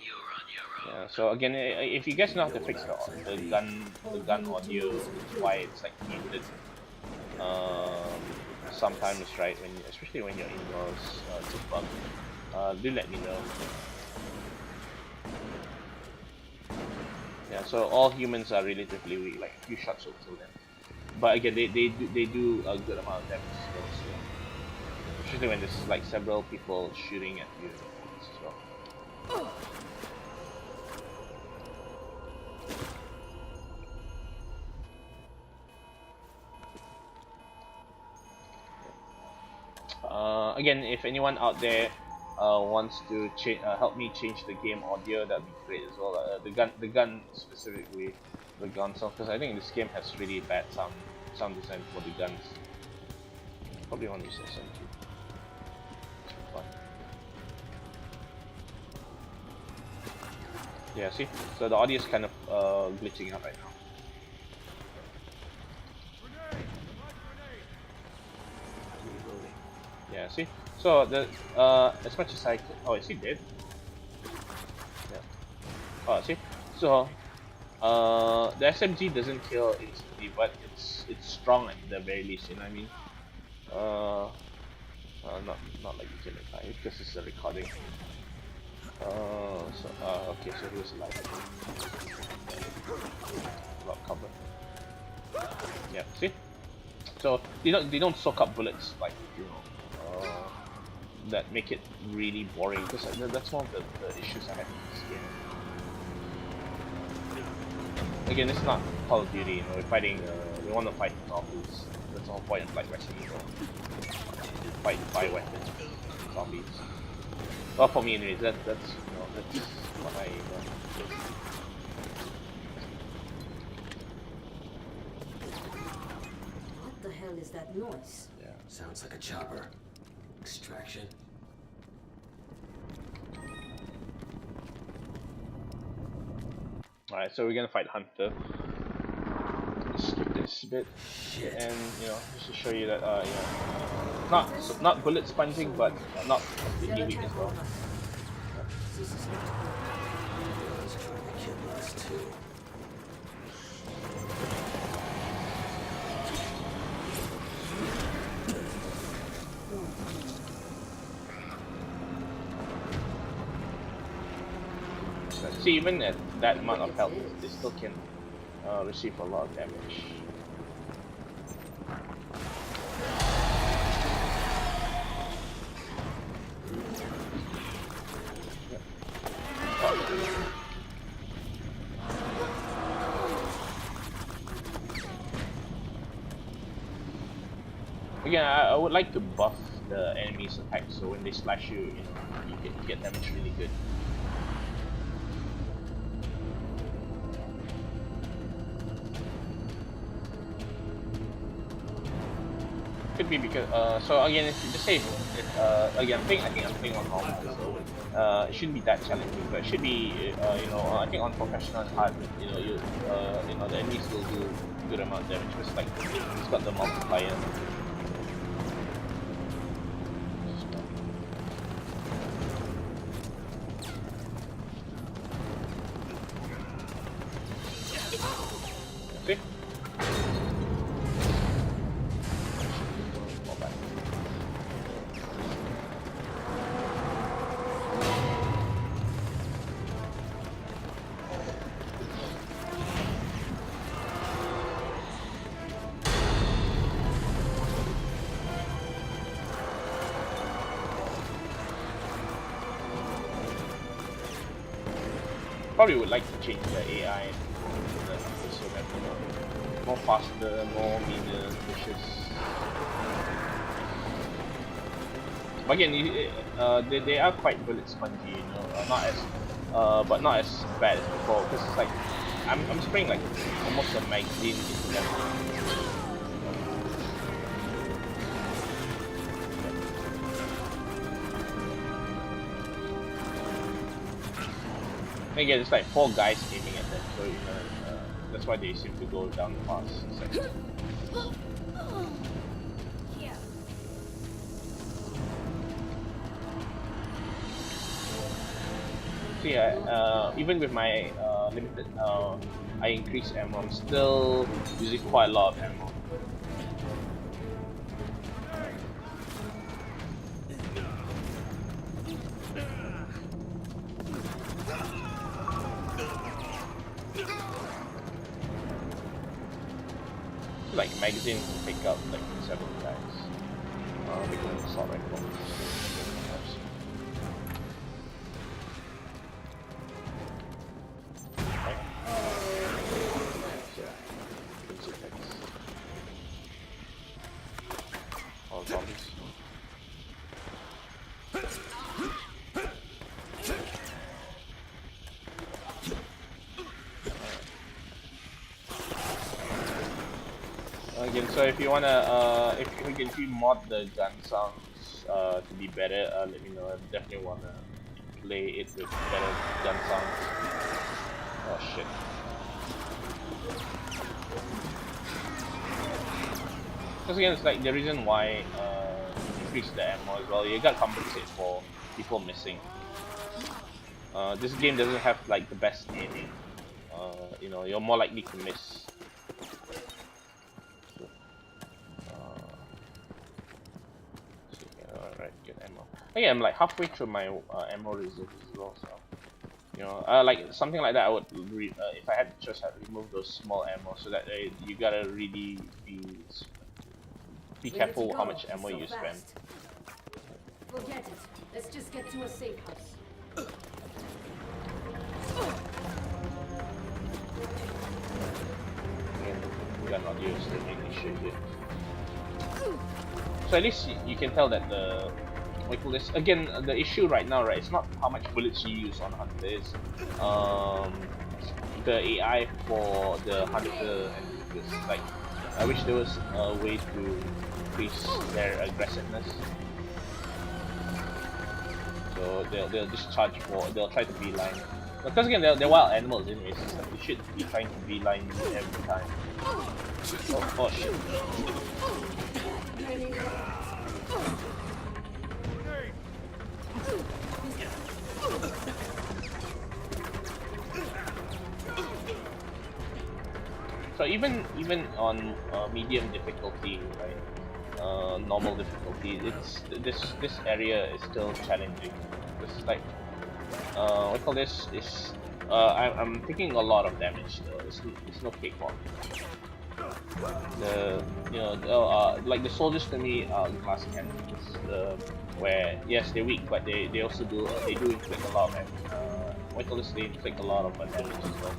you're on your own. Yeah. So again, if you guys know how to fix the gun audio, why it's like muted. Sometimes right when especially when you're indoors, it's a bug. Do let me know. Yeah, so all humans are relatively weak, like a few shots will kill them. But again, they do a good amount of damage still, so especially when there's like several people shooting at you as well. Again, if anyone out there wants to help me change the game audio, that'd be great as well. The gun specifically, the gun sound, because I think this game has really bad sound design for the guns. Probably want to use SMG. Fine. Yeah, see, so the audio is kind of glitching out right now. Yeah, see? So the as much as I can, oh, is he dead? Yeah. Oh, see? So the SMG doesn't kill instantly, but it's strong at the very least, you know what I mean? Not like you kill it time because it's a recording. Okay, so he was alive. Lot cover. Yeah, see? So they don't soak up bullets like that make it really boring, because that's one of the issues I have with this game. Again, it's not Call of Duty, we're fighting, we want to fight zombies. That's the whole point of like Resident Evil. Fight by weapons, zombies. Well, for me anyways, that's what I What the hell is that noise? yeah. Sounds like a chopper. Extraction. Alright, so we're gonna fight Hunter. Skip this bit, Shit. and just to show you that not bullet sponging, but not completely weak as well. This is not He's trying to kill us too. See, even at that amount of health, they still can receive a lot of damage. Yep. Oh. Again, I would like to buff the enemy's attack, so when they slash you, you get damage really good. Could be because so again, if you just say again, I think I'm playing on normal, so it shouldn't be that challenging, but it should be I think on professional and hard, the enemies will do good amount of damage, because like it's got the multiplier. See? probably would like to change the AI so that more faster, more meaner, vicious. But again, they are quite bullet spongy, you know, but not as bad as before. Because it's like I'm spraying like almost a magazine into them. Again, it's like 4 guys aiming at them, so you know that's why they seem to go down fast. It's like, so yeah, even with my limited, I increased ammo, I'm still using quite a lot of ammo. Like magazine to pick up like 7 guys. Because of assault rifle. All zombies. Again, so if you wanna, if you mod the gun sounds to be better, let me know. I definitely wanna play it with better gun sounds. Oh shit! Because again, it's like the reason why increase the ammo as well. You got compensate for people missing. This game doesn't have like the best aiming. You know, you're more likely to miss. Alright, get ammo. Yeah, I'm like halfway through my ammo reserve as well, so you know, like something like that. I would if I had to choose, I'd remove those small ammo so that you gotta really be careful how much ammo you spend. Forget it. Let's just get to a safe house. We are not used to making shit here. So at least you can tell that the what you call this again. The issue right now, right? It's not how much bullets you use on Hunter. It's the AI for the Hunter, and this. Like, I wish there was a way to increase their aggressiveness. So they'll just charge for. They'll try to beeline. Because again, they're wild animals anyways. So they should be trying to beeline you every time. Oh shit. So even on medium difficulty, right? Normal difficulty, it's this area is still challenging. This is like what I call this is I'm taking a lot of damage though. It's no cakewalk. Like the soldiers to me are glass cannons, where yes they're weak, but they also do inflict a lot of what I call this, they inflict a lot of damage as well.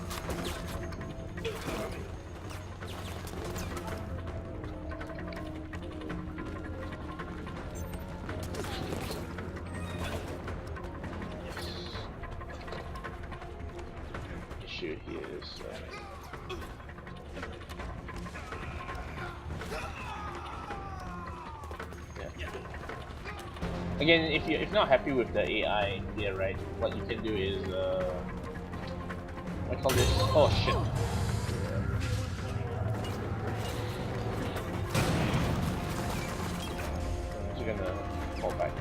Issue here is again, if you're not happy with the AI here, right? What you can do is what I call this? Oh shit! I'm just gonna fall back.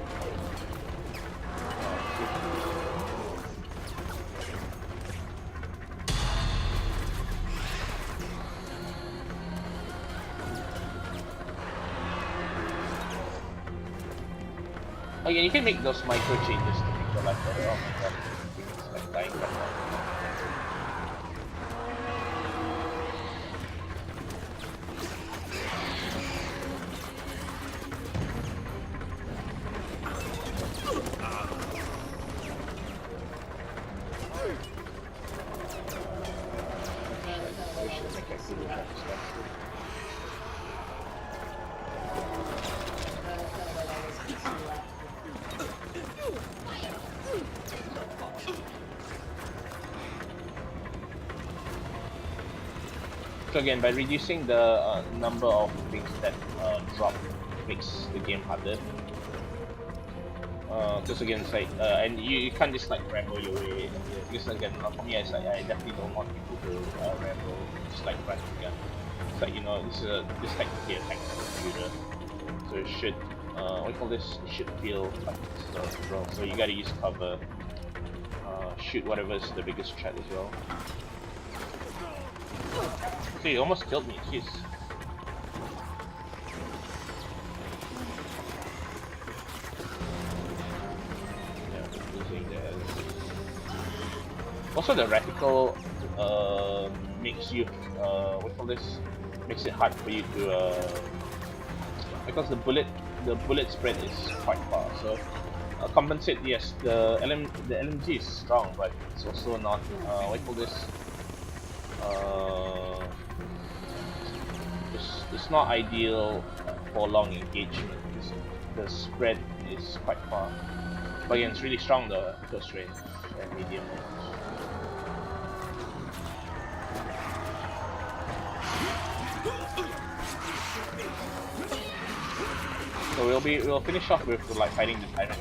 Again, you can make those micro changes to make your life better. Oh my god, it's like dying right now. So again, by reducing the number of things that drop makes the game harder. Because again, it's like, and you can't just like ramble your way. Because again, for me, it's like I definitely don't want people to ramble, just like run the gun. It's like, you know, this technically a tactical shooter, so it should, what do you call this? It should feel like stealth as well. So you gotta use cover, shoot whatever's the biggest threat as well. So you almost killed me, jeez. Also, the reticle makes you what do you call this? Makes it hard for you to because the bullet spread is quite far. So compensate. Yes, the LMG is strong, but it's also not what do you call this? It's not ideal for long engagement because the spread is quite far. But again, it's really strong though, close range and medium range. So we'll finish off with like fighting the tyrant.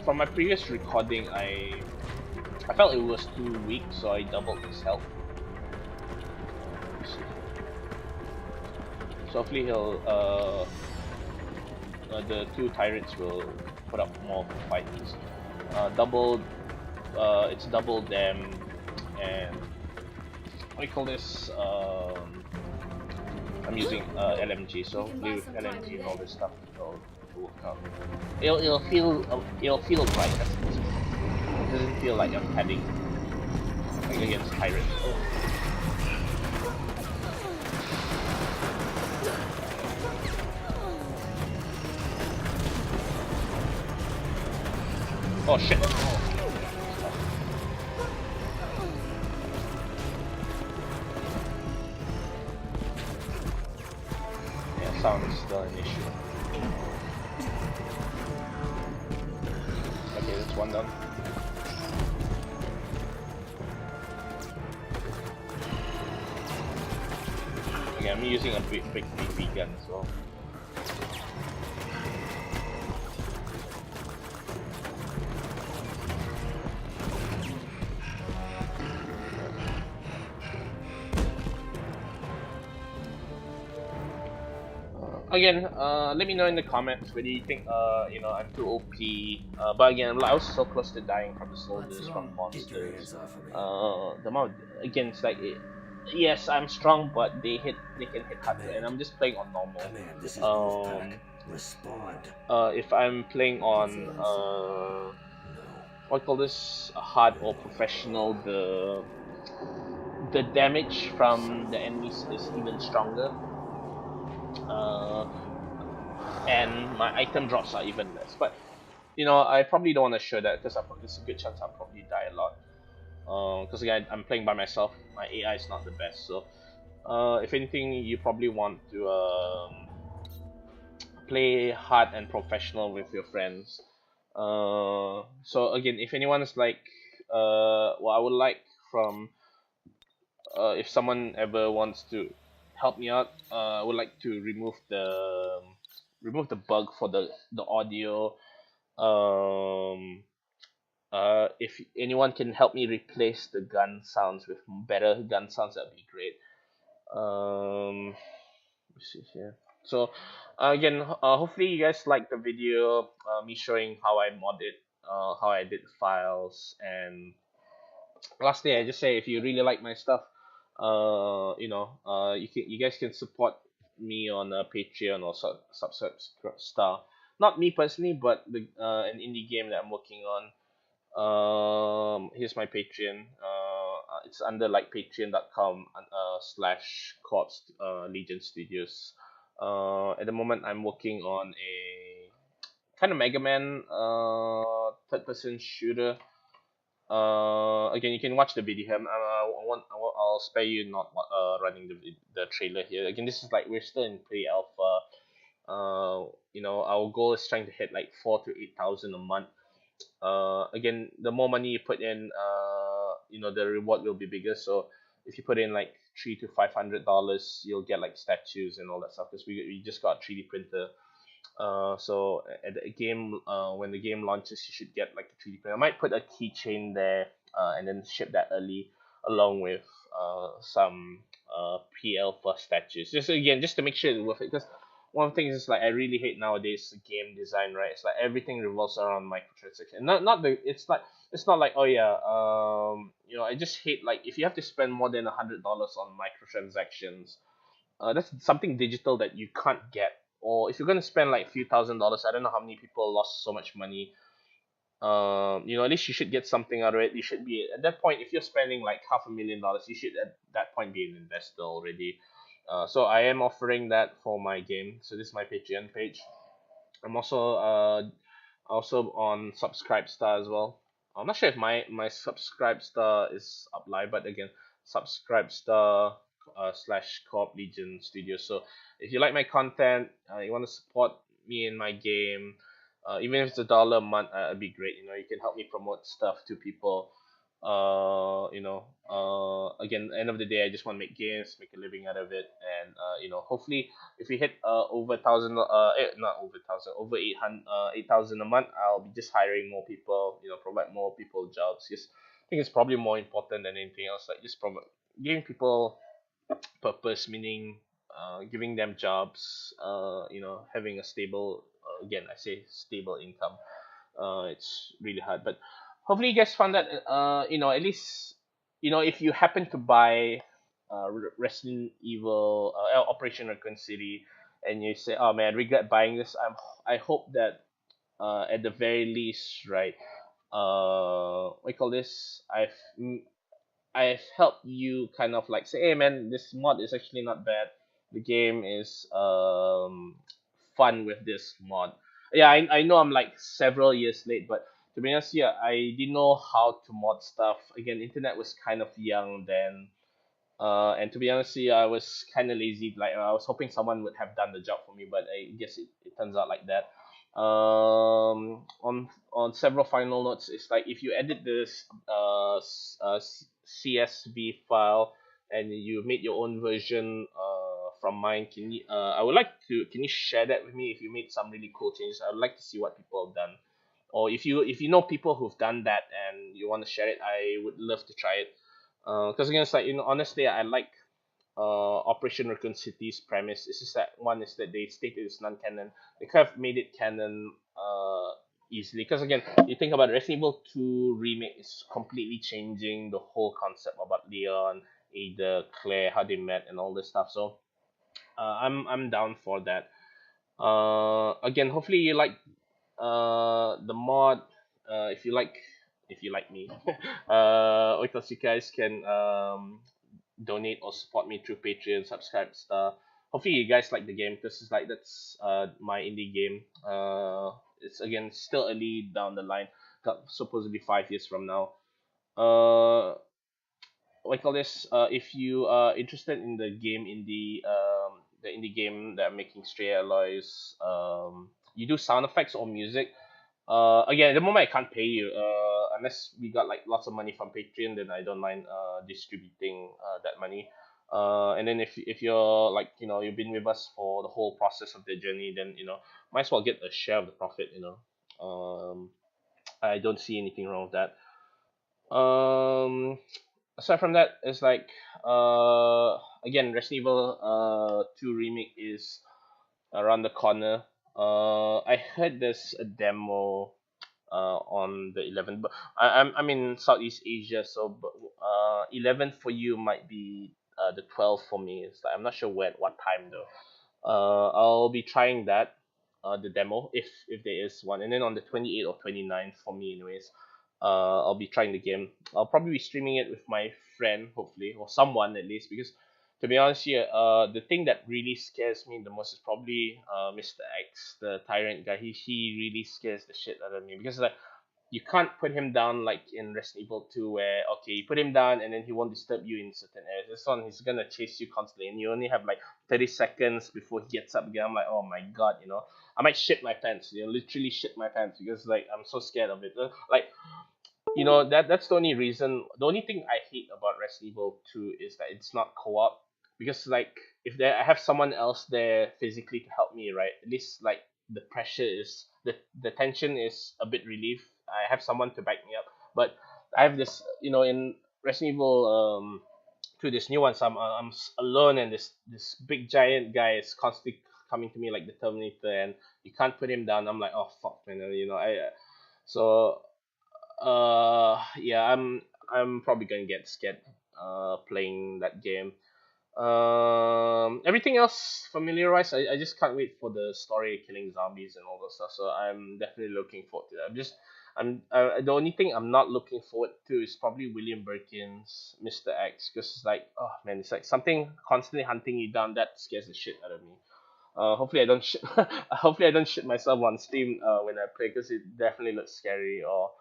From my previous recording, I felt it was too weak, so I doubled his health. So hopefully he'll the two tyrants will put up more fights. It's double them, and what do you call this? I'm using LMG, so hopefully with LMG and all this stuff, it'll work out. It'll feel right. It doesn't feel like I'm heading like against tyrants. Oh shit! Yeah, sound is still an issue. Okay, that's one done. Okay, I'm using a big BP gun as well. Again, let me know in the comments whether you think you know, I'm too OP. But again, I was so close to dying from the soldiers, from Get your monsters. hands off of me. The amount again, it's like yes, I'm strong, but they can hit harder, and I'm just playing on normal. Command, this is Wolfpack. Respond. If I'm playing on No. what do you call this, hard or professional, the damage from the enemies is even stronger. And my item drops are even less. But you know, I probably don't want to show that because there's a good chance I'll probably die a lot. Because again, I'm playing by myself. My AI is not the best, so if anything, you probably want to play hard and professional with your friends. So again, if anyone's like, what I would like from, if someone ever wants to help me out, I would like to remove the bug for the audio. If anyone can help me replace the gun sounds with better gun sounds, that'd be great. Let's see here. So again, hopefully you guys like the video, me showing how I modded, how I did files, and lastly, I just say if you really like my stuff, you know, you guys can support me on Patreon or Subscribe. Not me personally, but the an indie game that I'm working on. Here's my Patreon. It's under like patreon.com slash corps Legion Studios. At the moment, I'm working on a kind of Mega Man third person shooter. Again, you can watch the video. I'll spare you not running the trailer here. Again, this is like we're still in pre-alpha. You know, our goal is trying to hit like 4 to 8,000 a month. Again, the more money you put in, you know, the reward will be bigger. So if you put in like $300 to $500, you'll get like statues and all that stuff. Because we just got a 3D printer. So at the game, when the game launches, you should get like a 3D printer. I might put a keychain there, and then ship that early, along with some PL for statues. Just again, just to make sure it's worth it. Because one of the things is like I really hate nowadays game design, right? It's like everything revolves around microtransaction. Not the it's not like, oh yeah, I just hate like if you have to spend more than $100 on microtransactions. That's something digital that you can't get. Or if you're gonna spend like a few $1,000s, I don't know how many people lost so much money. At least you should get something out of it. You should be at that point. If you're spending like $500,000, you should at that point be an investor already. So I am offering that for my game. So this is my Patreon page. I'm also on Subscribestar as well. I'm not sure if my Subscribestar is up live, but again, Subscribestar slash Co-op Legion Studio. So if you like my content, you want to support me in my game, even if it's $1 a month, it'd be great. You can help me promote stuff to people. Again, end of the day, I just want to make games, make a living out of it, and hopefully, if we hit over 1,000, not over 1,000, over 800, 8,000 a month, I'll be just hiring more people. Provide more people jobs. Because I think it's probably more important than anything else. Like just giving people purpose, meaning giving them jobs. Having a stable, again, I say stable income. It's really hard, but hopefully you guys found that at least if you happen to buy Resident Evil Operation Raccoon City, and you say, oh man, I regret buying this, I hope that at the very least, right, what do you call this, I've helped you kind of like say, hey man, this mod is actually not bad. The game is fun with this mod. Yeah, I know I'm like several years late, but to be honest, yeah, I didn't know how to mod stuff. Again, internet was kind of young then. And to be honest, yeah, I was kind of lazy. Like I was hoping someone would have done the job for me, but I guess it turns out like that. On several final notes, it's like if you edit this CSV file and you made your own version from mine, I would like to, can you share that with me if you made some really cool changes? I would like to see what people have done. Or if you know people who've done that and you want to share it, I would love to try it. Because again, it's like, honestly, I like Operation Raccoon City's premise. It's just that one is that they stated it's non-canon. They kind of made it canon easily. Because again, you think about it, Resident Evil 2 remake is completely changing the whole concept about Leon, Ada, Claire, how they met, and all this stuff. So I'm down for that. Again, hopefully you like the mod. If you like me, because you guys can donate or support me through Patreon, Subscribestar. Hopefully you guys like the game, because it's like that's my indie game. It's again still early down the line, supposedly 5 years from now. What I call this? If you are interested in the indie game that I'm making, Stray Alloys, you do sound effects or music. Again, at the moment I can't pay you. Unless we got like lots of money from Patreon, then I don't mind distributing that money. And then if you're like you've been with us for the whole process of the journey, then might as well get a share of the profit. I don't see anything wrong with that. Aside from that, it's like again, Resident Evil 2 remake is around the corner. I heard there's a demo on the 11th, but I'm in Southeast Asia, so 11th for you might be the 12th for me. It's like I'm not sure what time though. I'll be trying that the demo if there is one, and then on the 28th or 29th for me, anyways. I'll be trying the game. I'll probably be streaming it with my friend, hopefully, or someone at least, because to be honest here, the thing that really scares me the most is probably Mr. X, the tyrant guy. He really scares the shit out of me, because like you can't put him down like in Resident Evil 2, where okay, you put him down and then he won't disturb you in certain areas. This one, he's gonna chase you constantly, and you only have like 30 seconds before he gets up again. I'm like, oh my god, I might shit my pants, literally shit my pants, because like I'm so scared of it. Like you know, that's the only reason. The only thing I hate about Resident Evil 2 is that it's not co-op, because like if there I have someone else there physically to help me, right? At least like the pressure is the tension is a bit relieved. I have someone to back me up, but I have this, you know, in Resident Evil to this new one, so alone, and this big giant guy is constantly coming to me like the Terminator, and you can't put him down. I'm like, oh fuck, man, you know, so yeah, I'm probably gonna get scared playing that game. Everything else familiarized. I just can't wait for the story, killing zombies and all that stuff. So I'm definitely looking forward to that. I'm the only thing I'm not looking forward to is probably William Birkin's Mr. X, because it's like, oh man, it's like something constantly hunting you down. That scares the shit out of me. Hopefully I don't shit. Hopefully I don't shit myself on stream when I play, because it definitely looks scary. Or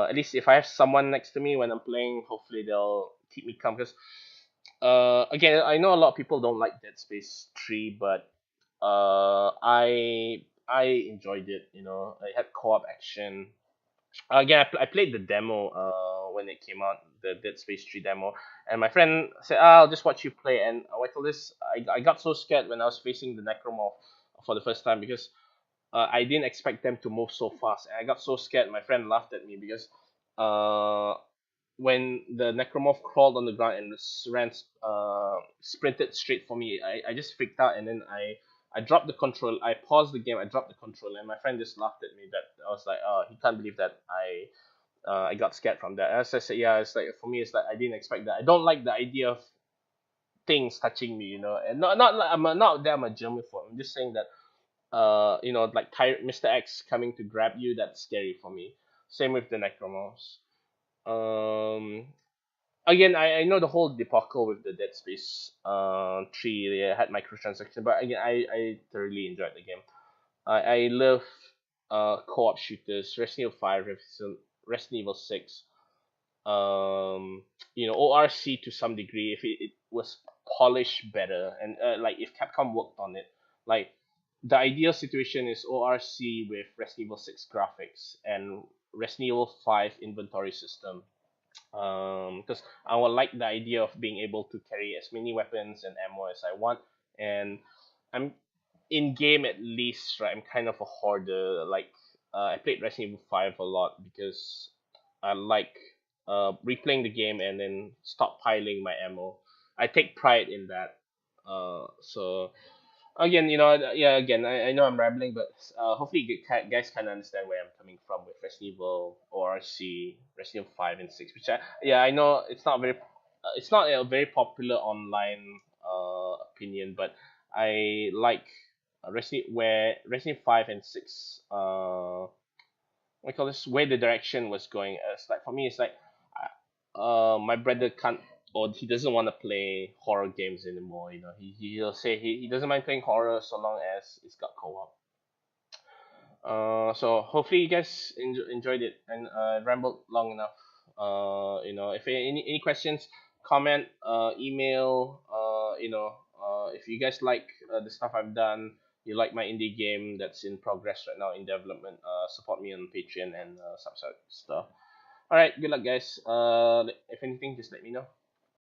at least if I have someone next to me when I'm playing, hopefully they'll keep me calm. Because again, I know a lot of people don't like Dead Space 3, but I enjoyed it. You know, I had co-op action. Again, I played the demo when it came out, the Dead Space 3 demo, and my friend said, I'll just watch you play. And wait till this, I got so scared when I was facing the Necromorph for the first time, because I didn't expect them to move so fast, and I got so scared. My friend laughed at me because uh, when the Necromorph crawled on the ground and sprinted straight for me, I just freaked out, and then I dropped the control. I paused the game. I dropped the control, and my friend just laughed at me. That I was like, oh, he can't believe that I got scared from that. As I said, yeah, it's like for me, it's like I didn't expect that. I don't like the idea of things touching me, you know, and not like not that I'm a germaphobe. I'm just saying that you know, like Mr. X coming to grab you, that's scary for me. Same with the Necromorphs. Um, Again, I know the whole debacle with the Dead Space 3. They had microtransaction, but again, I thoroughly enjoyed the game. I love co-op shooters. Resident Evil 5, Resident Evil 6. You know, ORC to some degree, if it was polished better, and like if Capcom worked on it, like the ideal situation is ORC with Resident Evil 6 graphics and Resident Evil 5 inventory system. Because I would like the idea of being able to carry as many weapons and ammo as I want, and I'm in game at least, right? I'm kind of a hoarder. Like I played Resident Evil 5 a lot because I like replaying the game and then stockpiling my ammo. I take pride in that. So again, you know, yeah, again, I know I'm rambling, but hopefully you guys can understand where I'm coming from with Resident Evil ORC, Resident Evil 5 and 6, which yeah, I know it's not a very popular online opinion, but I like Resident Evil 5 and 6 what you call this, where the direction was going. It's like for me, it's like my brother can't, or he doesn't want to play horror games anymore. You know, he'll say he doesn't mind playing horror so long as it's got co-op. So hopefully you guys enjoyed it, and rambled long enough. You know, if any questions, comment, email. You know, if you guys like the stuff I've done, you like my indie game that's in progress right now in development, support me on Patreon and stuff. All right, good luck, guys. If anything, just let me know.